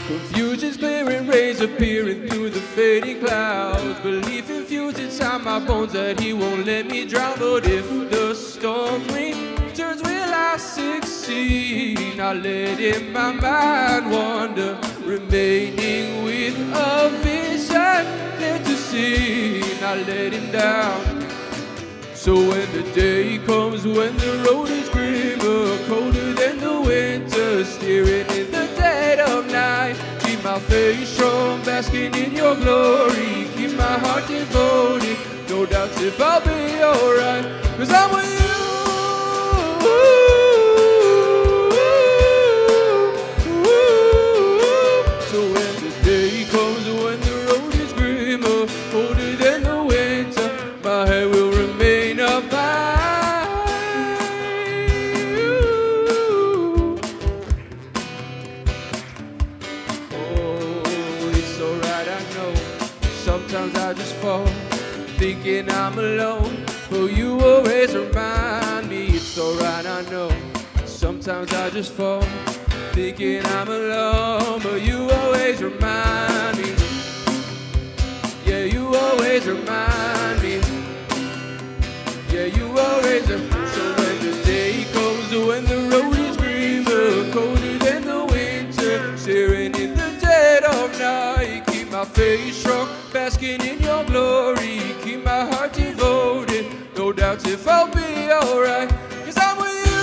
Confusion's clearing, rays appearing through the fading clouds. Belief infused inside my bones that he won't let me drown. But if the storm returns, will I succeed? Not letting my mind wander, remaining with a vision and clear to see, not letting down. So when the day comes when the road is grimmer, colder than the winter, steering in the dead of night, keep my faith strong, basking in your glory, keep my heart devoted, no doubts if I'll be alright, 'cause I'm with you. So when the day comes when the road is grimmer, colder than the winter, my head will remain up high. Oh, it's alright, I know. Sometimes I just fall, thinking I'm alone, but you always remind me. It's alright, I know. Sometimes I just fall, thinking I'm alone, but you always remind me. Yeah, you always remind me. Yeah, you always remind me. So when the day comes, when the road is grimmer, colder than the winter, staring in the dead of night, keep my faith strong, basking in your glory, keep my heart devoted, no doubts if I'll be alright, 'cause I'm with you.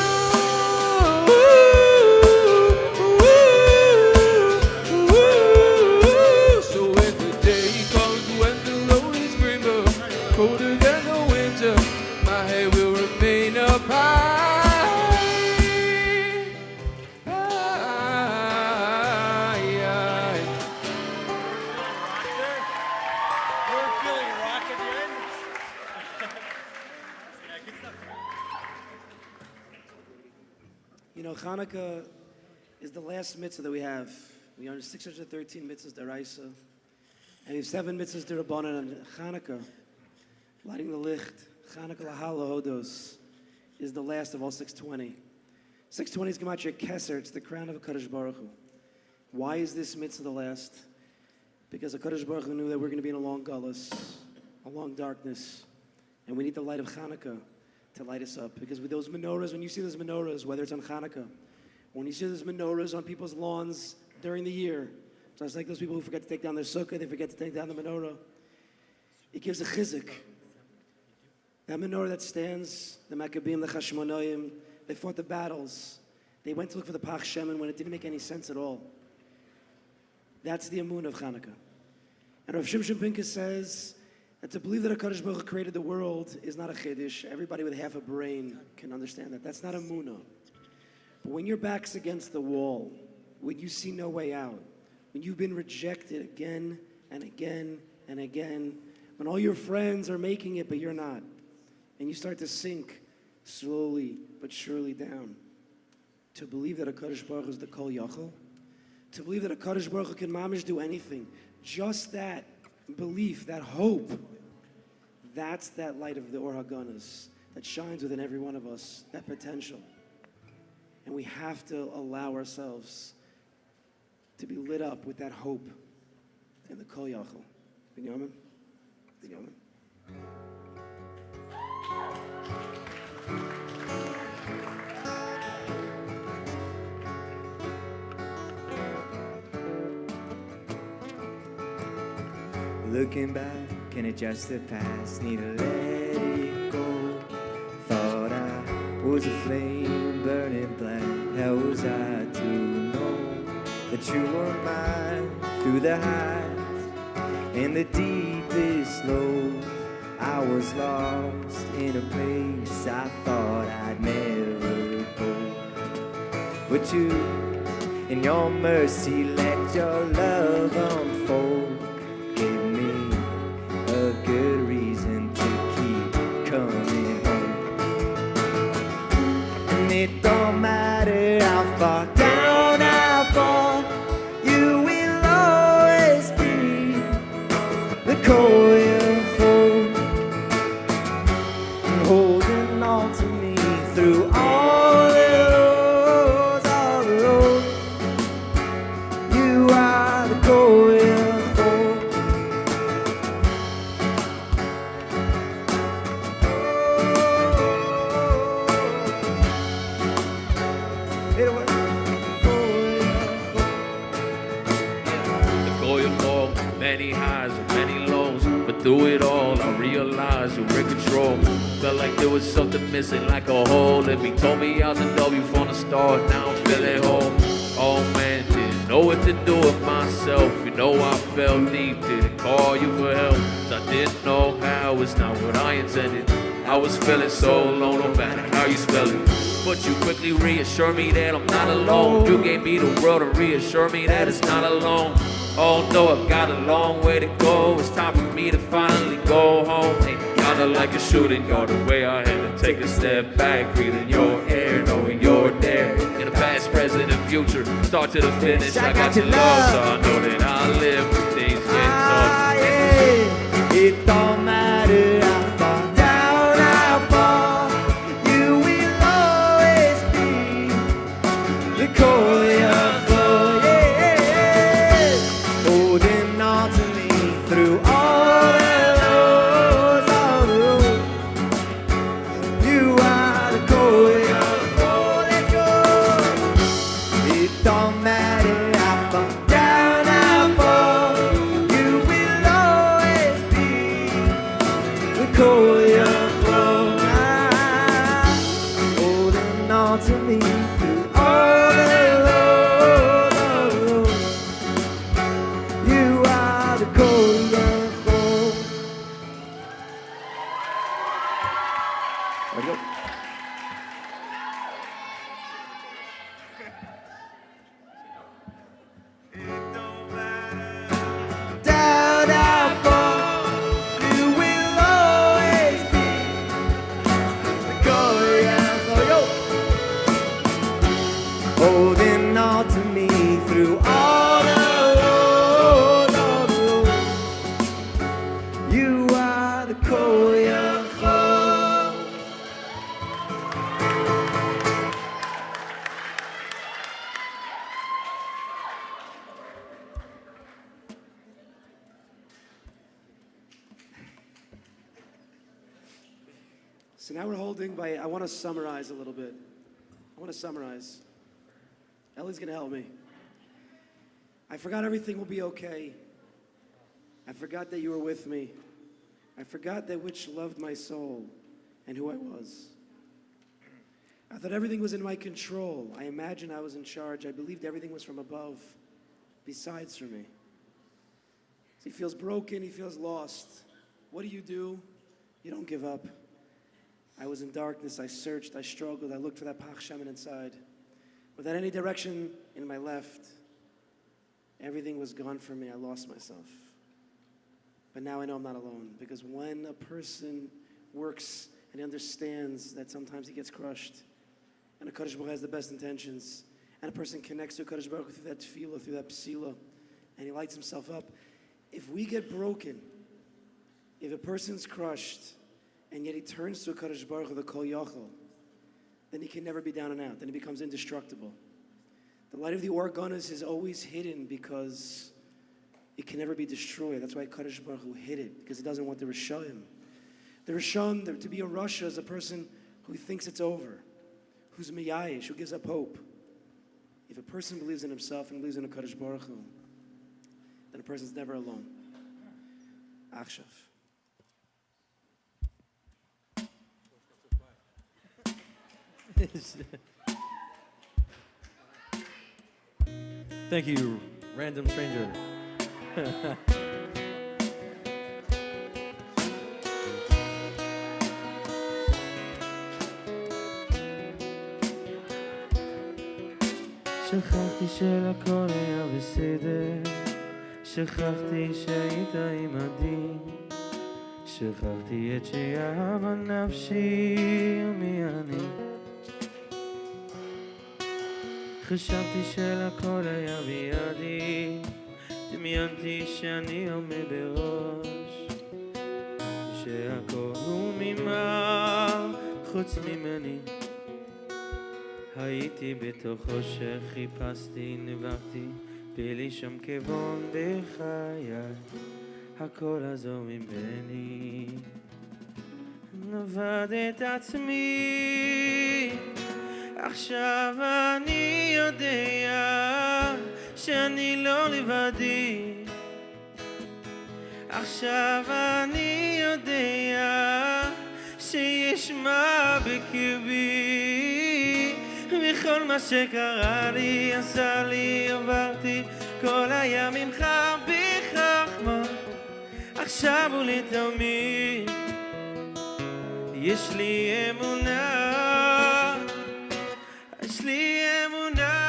So when the day comes, when the road is grimmer, colder than the winter, my head will remain up high. You know, Chanukah is the last mitzvah that we have. We are 613 mitzvahs deraisa, and we have 7 mitzvahs derabanan. And Chanukah, lighting the licht, Chanukah lahal lahodos, is the last of all 620. 620 is gematria keser. It's the crown of a Kadosh Baruch Hu. Why is this mitzvah the last? Because the Kadosh Baruch Hu knew that we're going to be in a long gullus, a long darkness, and we need the light of Chanukah to light us up. Because with those menorahs, when you see those menorahs, whether it's on Chanukah, when you see those menorahs on people's lawns during the year, so it's like those people who forget to take down their sukkah, they forget to take down the menorah. It gives a chizuk. That menorah that stands, the Maccabim, the Chashmonaim, they fought the battles. They went to look for the Pach Shemen when it didn't make any sense at all. That's the amun of Chanukah. And Rav Shimshon Pinkus says that to believe that HaKadosh Baruch Hu created the world is not a chiddush. Everybody with half a brain can understand that. That's not a munah. But when your back's against the wall, when you see no way out, when you've been rejected again and again and again, when all your friends are making it but you're not, and you start to sink slowly but surely down, to believe that HaKadosh Baruch Hu is the Kol Yachol, to believe that HaKadosh Baruch Hu can mamish do anything, just that belief, that hope, that's that light of the Or HaGanas that shines within every one of us, that potential. And we have to allow ourselves to be lit up with that hope and the Kol Yachol. Binyamin? Binyamin? Looking back and adjust the past, need to let it go. Thought I was a flame burning black. How was I to know that you were mine through the highs and the deepest lows? I was lost in a place I thought I'd never go. But you, in your mercy, let your love unfold. Give me a good reason to keep coming home. And it don't matter how far down I fall, you will always be the coil hold, and holding on to me through all the roads. You are the coil. many highs and many lows, but through it all, I realized you were in control. Felt like there was something missing, like a hole in me. Told me I was a W from the start, now I'm feeling home. Oh man, didn't know what to do with myself. You know I fell deep, didn't call you for help. 'Cause I didn't know how, it's not what I intended. I was feeling so alone, no matter how you spell it. But you quickly reassured me that I'm not alone. You gave me the world to reassure me that it's not alone. Oh no, I've got a long way to go. It's time for me to finally go home. Ain't kinda like a shooting guard, the way I had to take a step back, breathing your air, knowing you're there. In the past, present, and future, start to the finish. I got your love, so I know that I live when things get tough. It don't matter how far down, how far, you will always be the core of holding on to me through all the lows, all the road. You are the core of let's go. It don't matter how far down, how far, you will always be the core of holding on to me through all the lows, all the road. You are the core of hope. There we go. Down, how far, you will always be the core of hope. Holding on to me through all the roads, all the roads. You are the core of hope. So now we're holding by, I want to summarize a little bit. I want to summarize. Ellie's going to help me. I forgot everything will be okay. I forgot that you were with me. I forgot that which loved my soul and who I was. I thought everything was in my control. I imagined I was in charge. I believed everything was from above, besides for me. So he feels broken. He feels lost. What do? You don't give up. I was in darkness. I searched. I struggled. I looked for that Pach Shemen inside. Without any direction in my left, everything was gone from me. I lost myself. But now I know I'm not alone, because when a person works and understands that sometimes he gets crushed, and a Kadosh Baruch Hu has the best intentions, and a person connects to a Kadosh Baruch Hu through that tefillah, through that psila, and he lights himself up. If we get broken, if a person's crushed, and yet he turns to a Kadosh Baruch Hu, the Kol Yachol, then he can never be down and out. Then he becomes indestructible. The light of the Organas is always hidden because it can never be destroyed. That's why Kadosh Baruch Hu hid it, because he doesn't want the Rishonim. The Rishon, to be a Rasha, is a person who thinks it's over, who's miyayish, who gives up hope. If a person believes in himself and believes in a Kadosh Baruch Hu, then a person's never alone. Achshav. Thank you, random stranger. שכחתי שלכל היה בסדר, שכחתי שהיית עימדי, שכחתי את שאהבה נפשי ומי אני. חשבתי שלכל היה בידי, דמיינתי שאני עומד בראש, שהכל הוא ממעל חוץ ממני. הייתי בתוכו שחיפשתי, נבחתי בלי שום כיוון בחיי, הכל עזור ממני. נבד את עצמי, עכשיו אני יודע שאני לא לבדי, עכשיו אני יודע שיש מה בקרבי וכל מה שקרה לי עשה לי עברתי כל הימים בחכמה עכשיו ולתמיד יש לי אמונה יש לי אמונה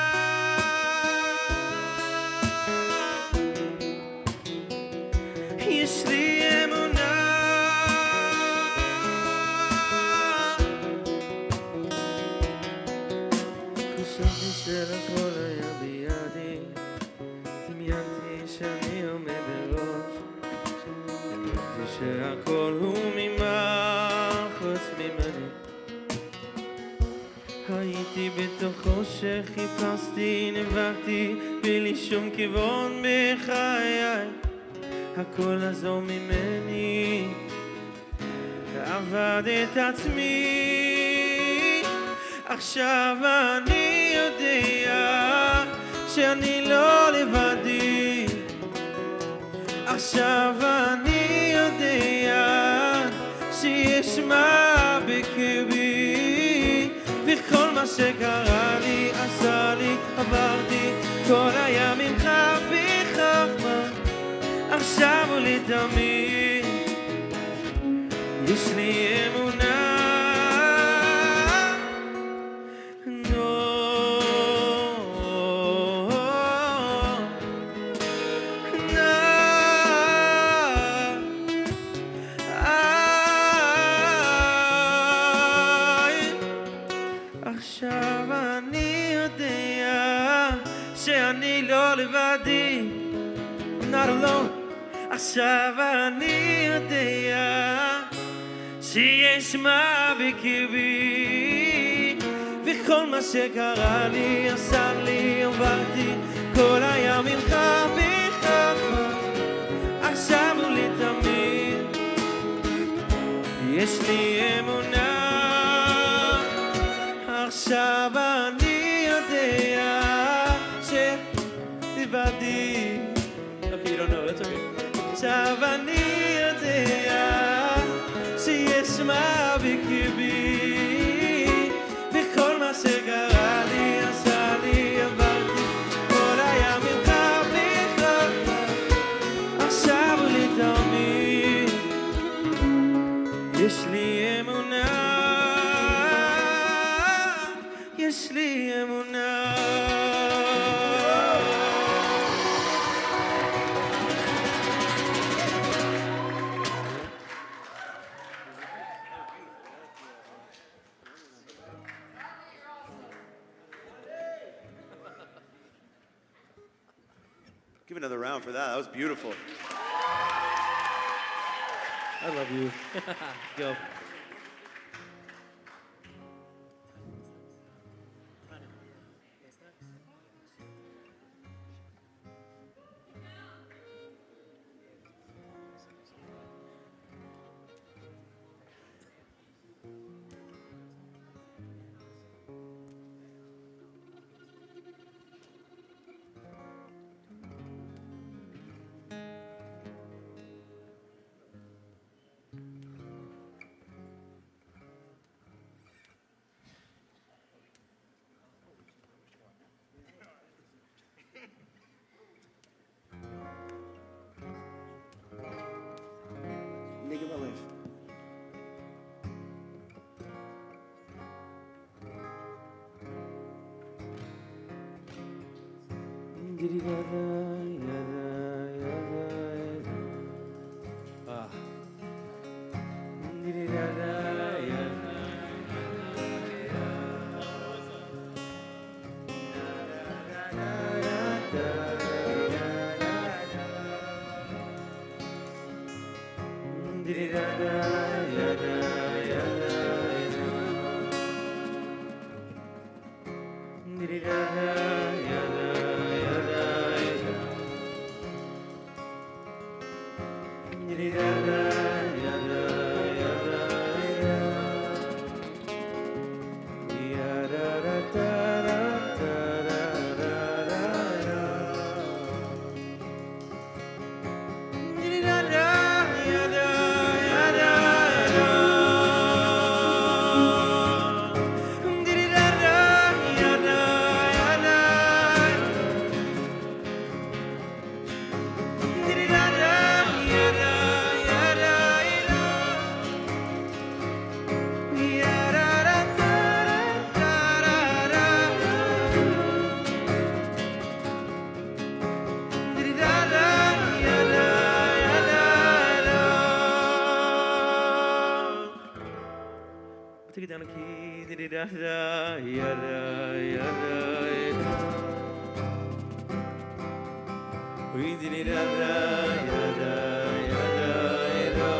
יש לי אמונה חשבתי שלכל היה בידי דמיינתי שאני עומד בראש אמרתי שהכל הוא ממך חוץ ממני הייתי בתוך חושך חיפשתי נאבקתי בלי שום כיוון בחיי הכל עזור ממני עבד את עצמי עכשיו אני יודע שאני לא לבדי עכשיו אני יודע שיש מה בקרבי וכל מה שקרה לי עשה לי עברתי כל הימים בחכמה עכשיו ולתמיד יש לי אמונה עכשיו אני יודע שאני לא לבדי not alone עכשיו אני יודע שיש מה בקרבי וכל מה שקרה לי עשה לי עברתי כל הימים בחכמה עכשיו ולתמיד יש לי אמונה עכשיו אני יודע שלבדי Okay, you don't know, that's okay. עכשיו אני יודע שיש מה בקרבי וכל מה שקרה לי עשה לי עברתי כל הימים בחכמה עכשיו ולתמיד יש לי אמונה יש לי אמונה Give another round for that. That was beautiful. I love you. Go. Niggun belief. Chanukah, di-di-da-da, ya-da, ya-da. We di-di-da-da, ya-da, ya-da, ya-da.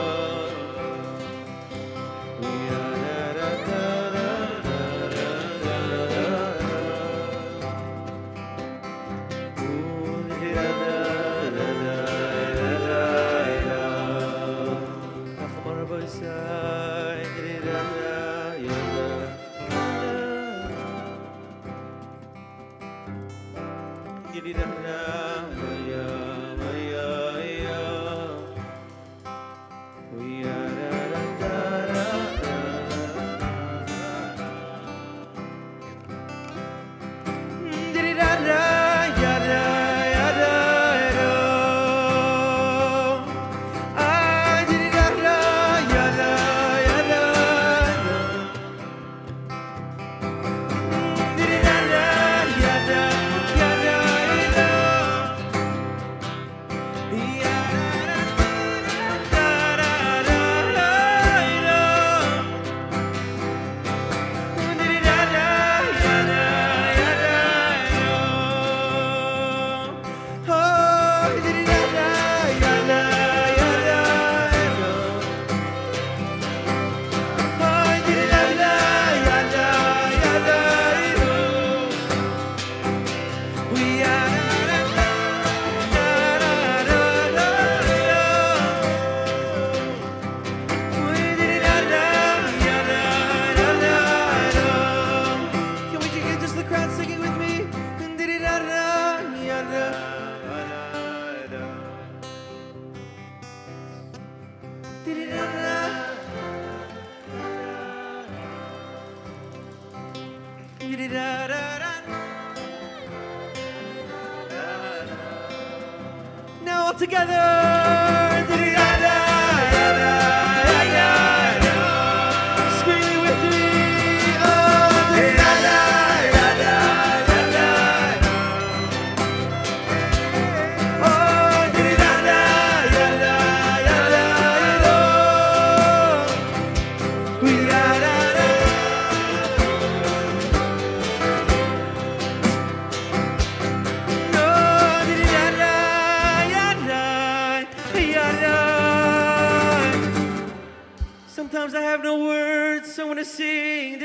We ya-da-da-da-da-da-da-da-da. Ooh, di-di-da-da-da-da-da-da-da. Achamarabasai, di-di-da-da, ya-da. Di-di-da-da, ya, ya, ya. We ya-da-da-da-da-da. Di-di-da-da, ya-da, ya-da, ya-da. Ah, di-di-da-da, ya-da, ya-da, ya-da. Di-di-da-da, ya-da, ya-da, ya-da. Can we get just the crowd singing with me? Now all together. Scream with me. Sometimes I have no words, so I want to sing.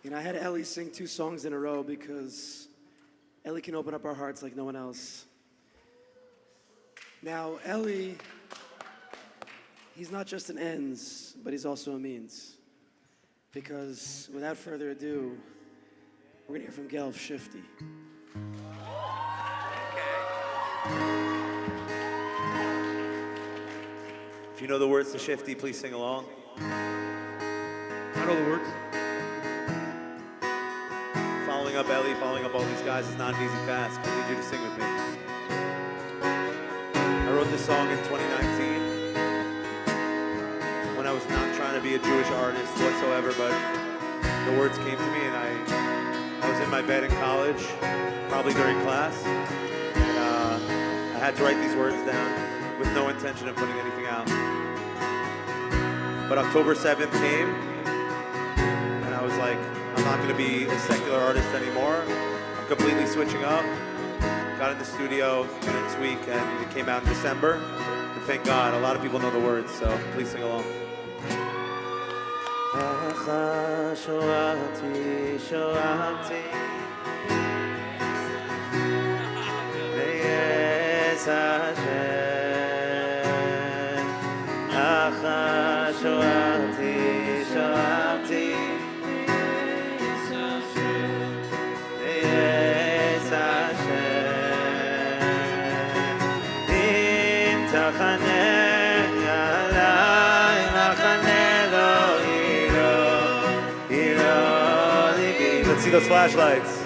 You know, I had Ellie sing 2 songs in a row because Ellie can open up our hearts like no one else. Now, Ellie, he's not just an ends, but he's also a means. Because without further ado, we're gonna hear from Gelf Shifty. If you know the words to Shifty, please sing along. I know the words. Following up Ellie, following up all these guys is not an easy task. I need you to sing with me. I wrote this song in 2019 when I was not trying to be a Jewish artist whatsoever, but the words came to me, and I was in my bed in college, probably during class, and I had to write these words down with no intention of putting anything out. But October 7th came, and I was like, I'm not going to be a secular artist anymore. I'm completely switching up. Got in the studio next week, and it came out in December. And thank God, a lot of people know the words, so please sing along. Let's see those flashlights.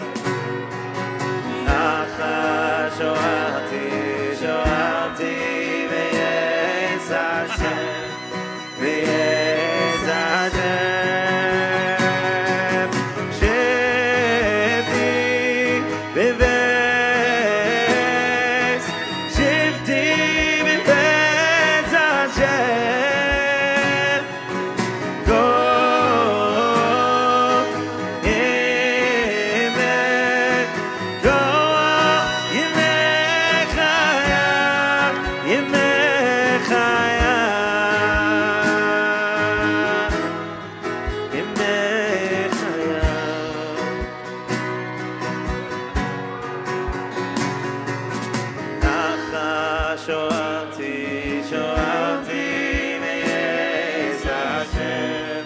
שואלתי, שואלתי מייס השם,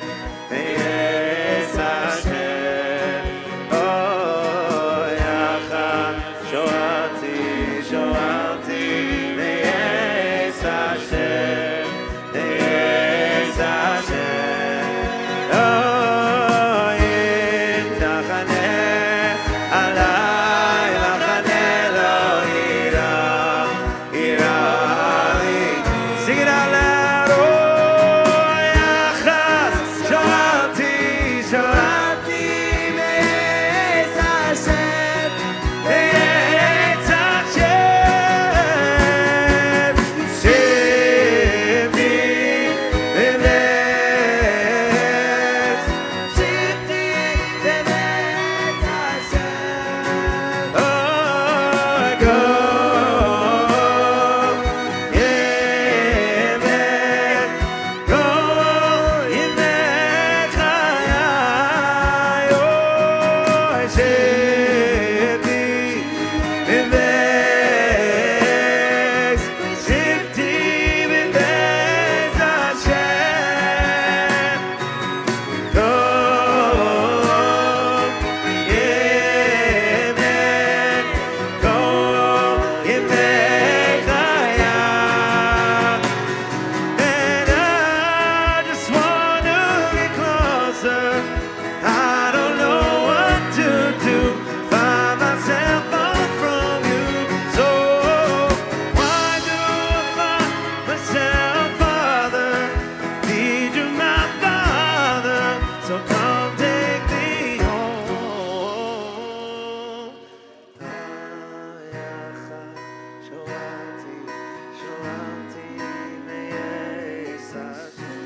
מייס השם, אוי אחד, שואלתי, שואלתי מייס השם, מייס השם, אוי תחנה עליי, מחנה לא יירא, יירא לי. Sing it out loud, אוי אחד, שואלתי, שואלתי מייס השם, מייס השם, שבתי בבית, שבתי בבית השם, אוי go ימך, go ימך חיי, אוי שבתי בבית, שבתי בבית השם, go ימך, go ימך חיי. And I just wanna get closer. I don't know what to do. Find myself far from you. So why do I find myself, Father? Need you, my Father. So come take me home. שואלתי, שואלתי מייס השם,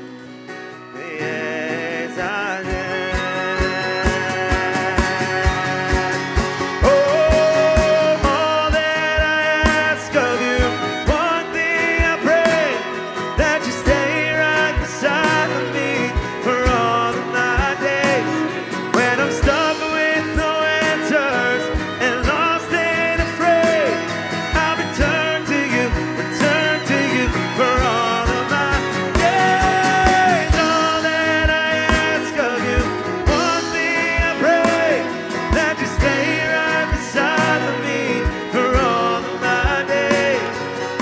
מייס השם. Oh, all that I ask of you, one thing I pray, that you stay right beside of me for all of my days. When I'm stuck with no answers and lost and afraid, I'll return to you for all of my days. All that I ask of you, one thing I pray, that you stay right beside of me for all of my days.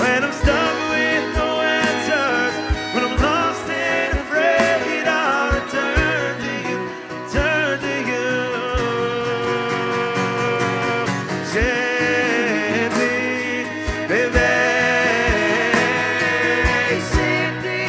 When I'm stuck with no answers, when I'm lost and afraid, I'll return to you, turn to you. Shanty, baby. Shanty,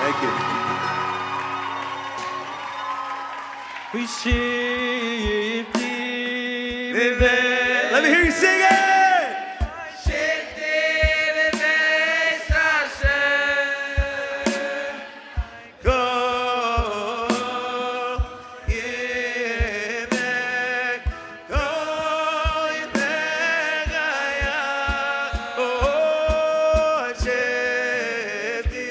Thank you. We shift thee, Let me hear you sing it. Go, yemek, go, yemek, oh, shifty,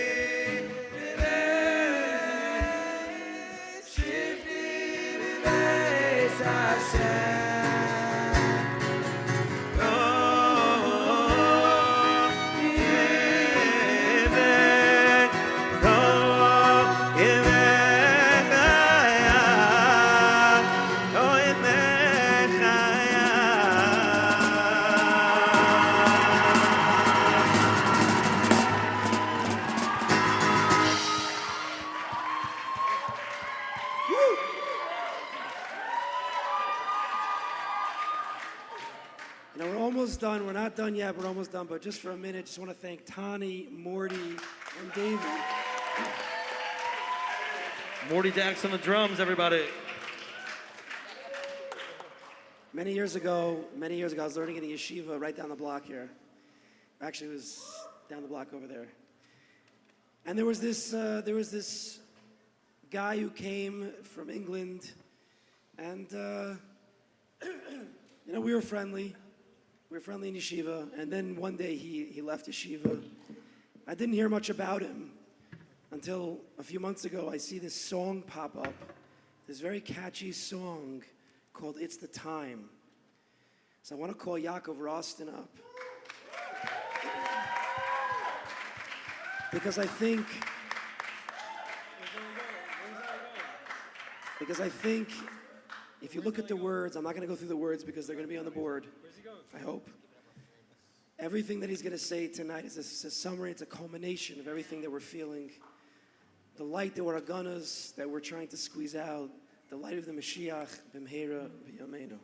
almost done. We're not done yet. We're almost done. But just for a minute, just want to thank Tani, Morty, and David. Morty Dax on the drums, everybody. Many years ago, I was learning in a yeshiva right down the block here. Actually, it was down the block over there. And there was this guy who came from England, and we were friendly. We were friendly in yeshiva, and then one day he left yeshiva. I didn't hear much about him until a few months ago. I see this song pop up, this very catchy song called "It's the Time." So I want to call Yaakov Rostin up. Because I think if you look at the words, I'm not going to go through the words because they're going to be on the board. Where's he going? I hope. Everything that he's going to say tonight is a summary, it's a culmination of everything that we're feeling. The light that we're aganas, that we're trying to squeeze out, the light of the Mashiach, b'mheira b'yameinu.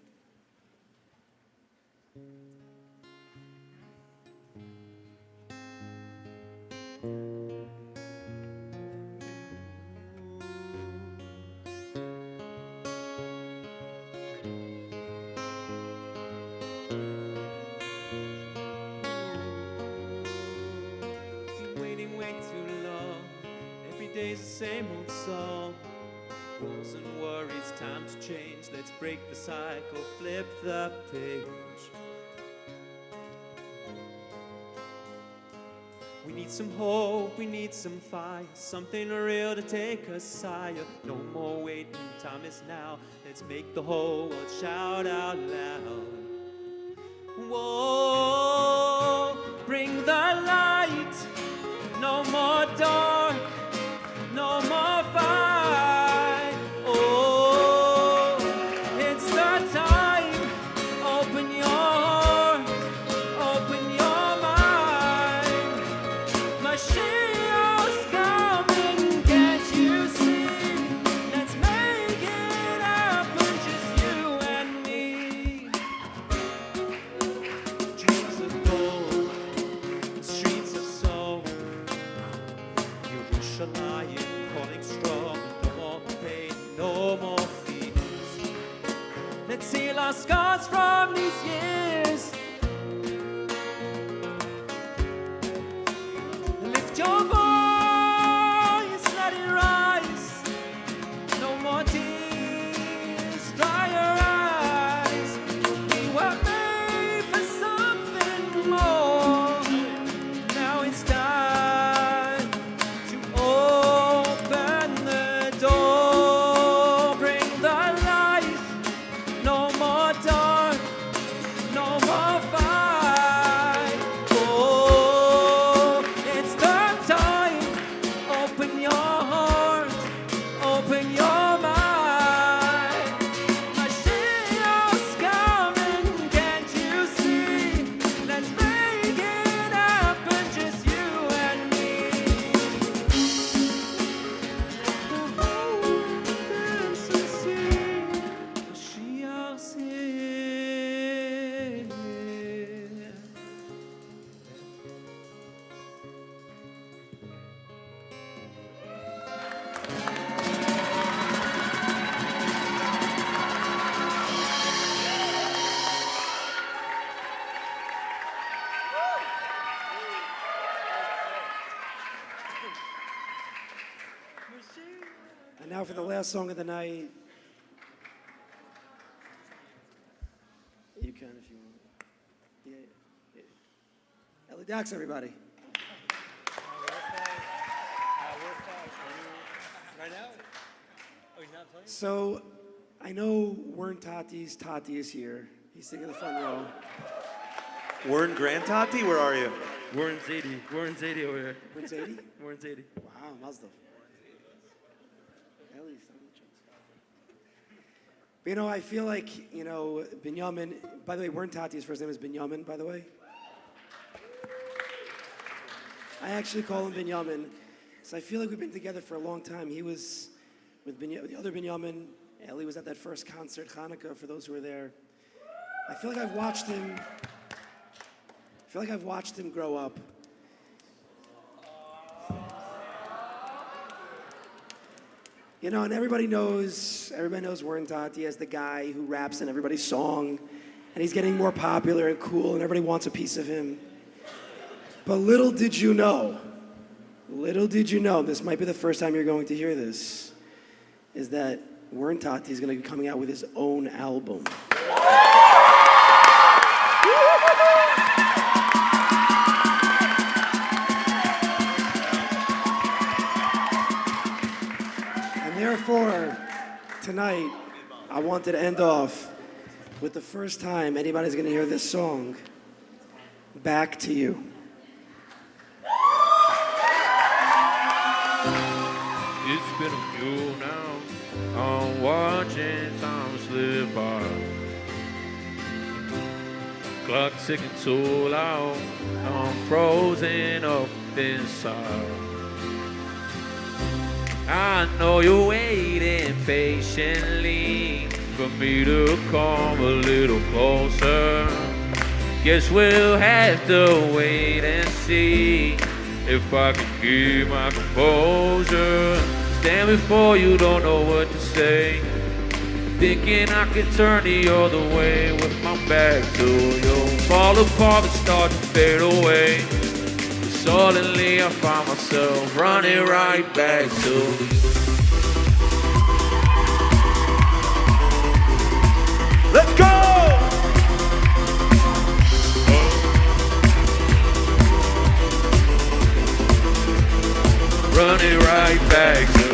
Day's the same old song. Rules and worries, time to change. Let's break the cycle, flip the page. We need some hope, we need some fire, something real to take us higher. No more waiting, time is now. Let's make the whole world shout out loud. Whoa, bring the light, no more dark. No more fight. Oh, it's the time. Open your heart, open your mind. Mashiach's coming, can't you see? Let's make it happen, just you and me. Dreams of gold, streets of soul. Yerushalayim. Calling strong, no more pain, no more fears. Let's heal our scars from these years. Lift your voice, let it rise. No more tears, dry your eyes. We were made for something more. Now it's time to open the door, bring the light, no more dark, no more fight. Oh, it's the time, open your heart, open your mind. Mashiach's coming, can't you see? Let's make it happen, just you and me. Mashiach's here. And now for the last song of the night. You can if you want. Yeah. Ellie Dax, everybody. Right now? Oh, he's not playing? So, I know Wern Tati's Tati is here. He's sitting in the front row. Wern Grand Tati, where are you? Warren Zadie over here. Wern Zadie? Warren Zadie. Wow, Mazda. Ellie's on the drums. But I feel like, Binyamin, by the way, Wern Tati's first name is Binyamin, by the way. I actually call him Binyamin. So I feel like we've been together for a long time. He was with the other Binyamin. Ellie was at that first concert, Chanukah, for those who were there. I feel like I've watched him feel like I've watched him grow up. You know, and everybody knows Warren Tati as the guy who raps in everybody's song, and he's getting more popular and cool, and everybody wants a piece of him. But little did you know, this might be the first time you're going to hear this, is that Warren Tati is going to be coming out with his own album. Therefore, tonight, I wanted to end off with the first time anybody's going to hear this song, Back to You. It's been a few now. I'm watching time slip by. Clock ticking too loud. I'm frozen up inside. I know you're waiting patiently for me to come a little closer. Guess we'll have to wait and see if I can keep my composure. Stand before you, don't know what to say. Thinking I can turn the other way with my back to you. Fall apart and start to fade away. Suddenly I find myself running right back to you. Let's go! Running right back to you.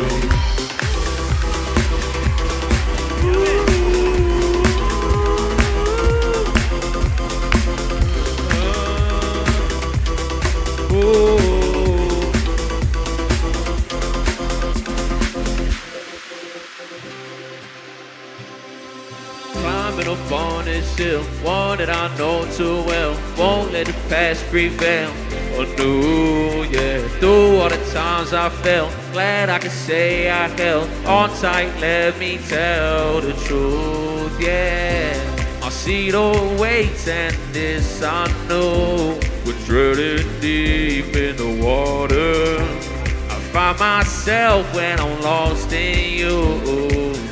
Climbing up on this hill, one that I know too well. Won't let the past prevail. Anew, yeah. Through all the times I felt, glad I could say I held on tight. Let me tell the truth, yeah. I see the weight and this I know. We're drilling deep in the water. I find myself when I'm lost in you.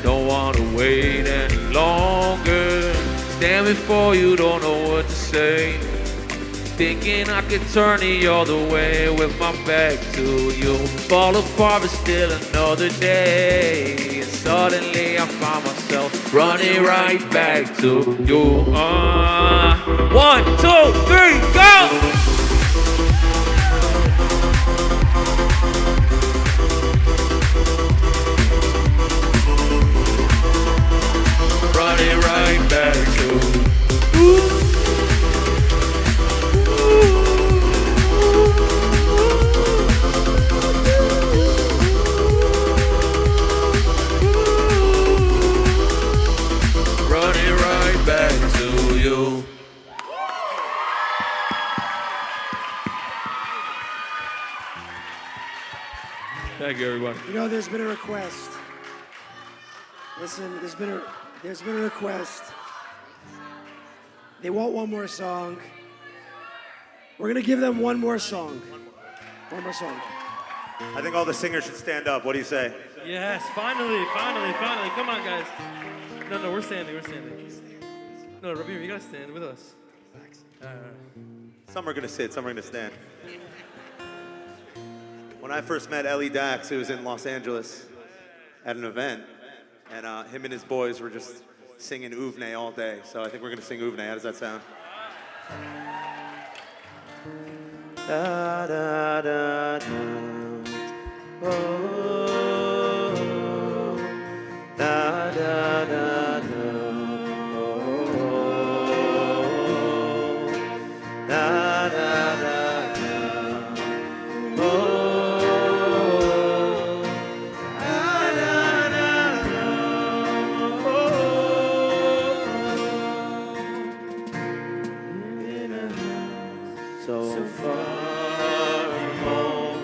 Don't wanna wait any longer. Stand before you, don't know what to say. Thinking I could turn the other way with my back to you. Fall apart but still another day. And suddenly I find myself running right back to you. 1, 2, 3, go! Running right back to you. Running right back to you. Thank you, everybody. You know, there's been a request. Listen, there's been a request. They want one more song. We're gonna give them one more song. One more song. I think all the singers should stand up. What do you say? Yes, finally. Come on, guys. No, we're standing. No, Rabir, you gotta stand with us. All right. Some are going to sit, some are going to stand. When I first met Ellie Dax, it was in Los Angeles at an event, and him and his boys were just singing Uvne all day. So I think we're going to sing Uvne. How does that sound? Da, da, da, da. Oh, da, da, da, da. Da, da, da, da. Oh, da, da, da, da. Oh, so far from home,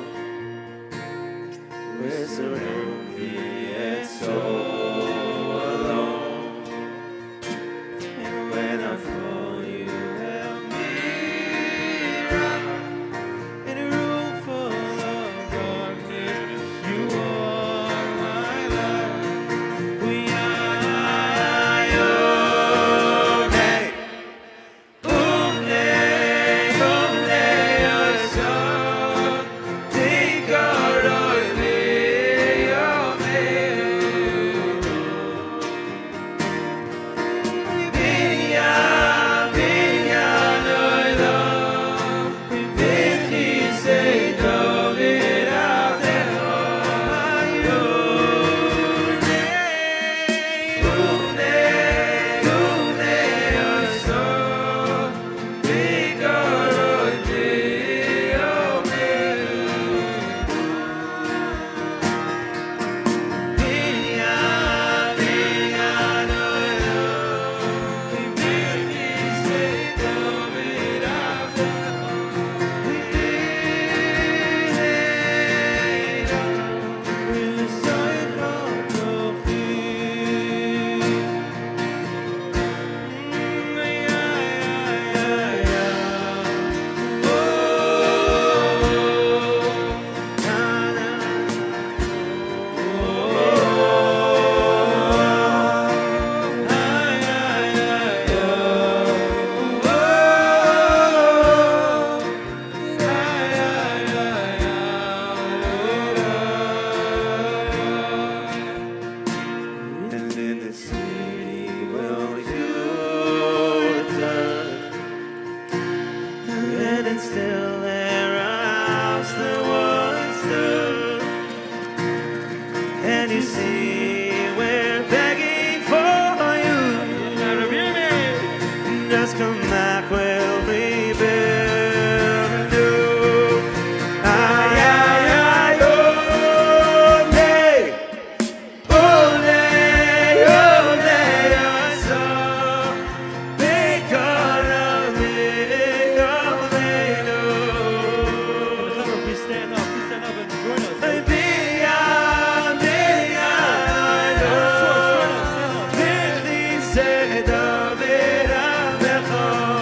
say David Amecha.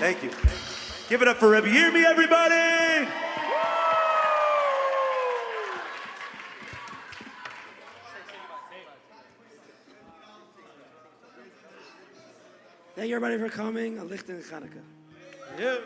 Thank you. Give it up for Rebbe. Hear me, everybody! Thank you everybody for coming. A lichten Chanukah. Yeah.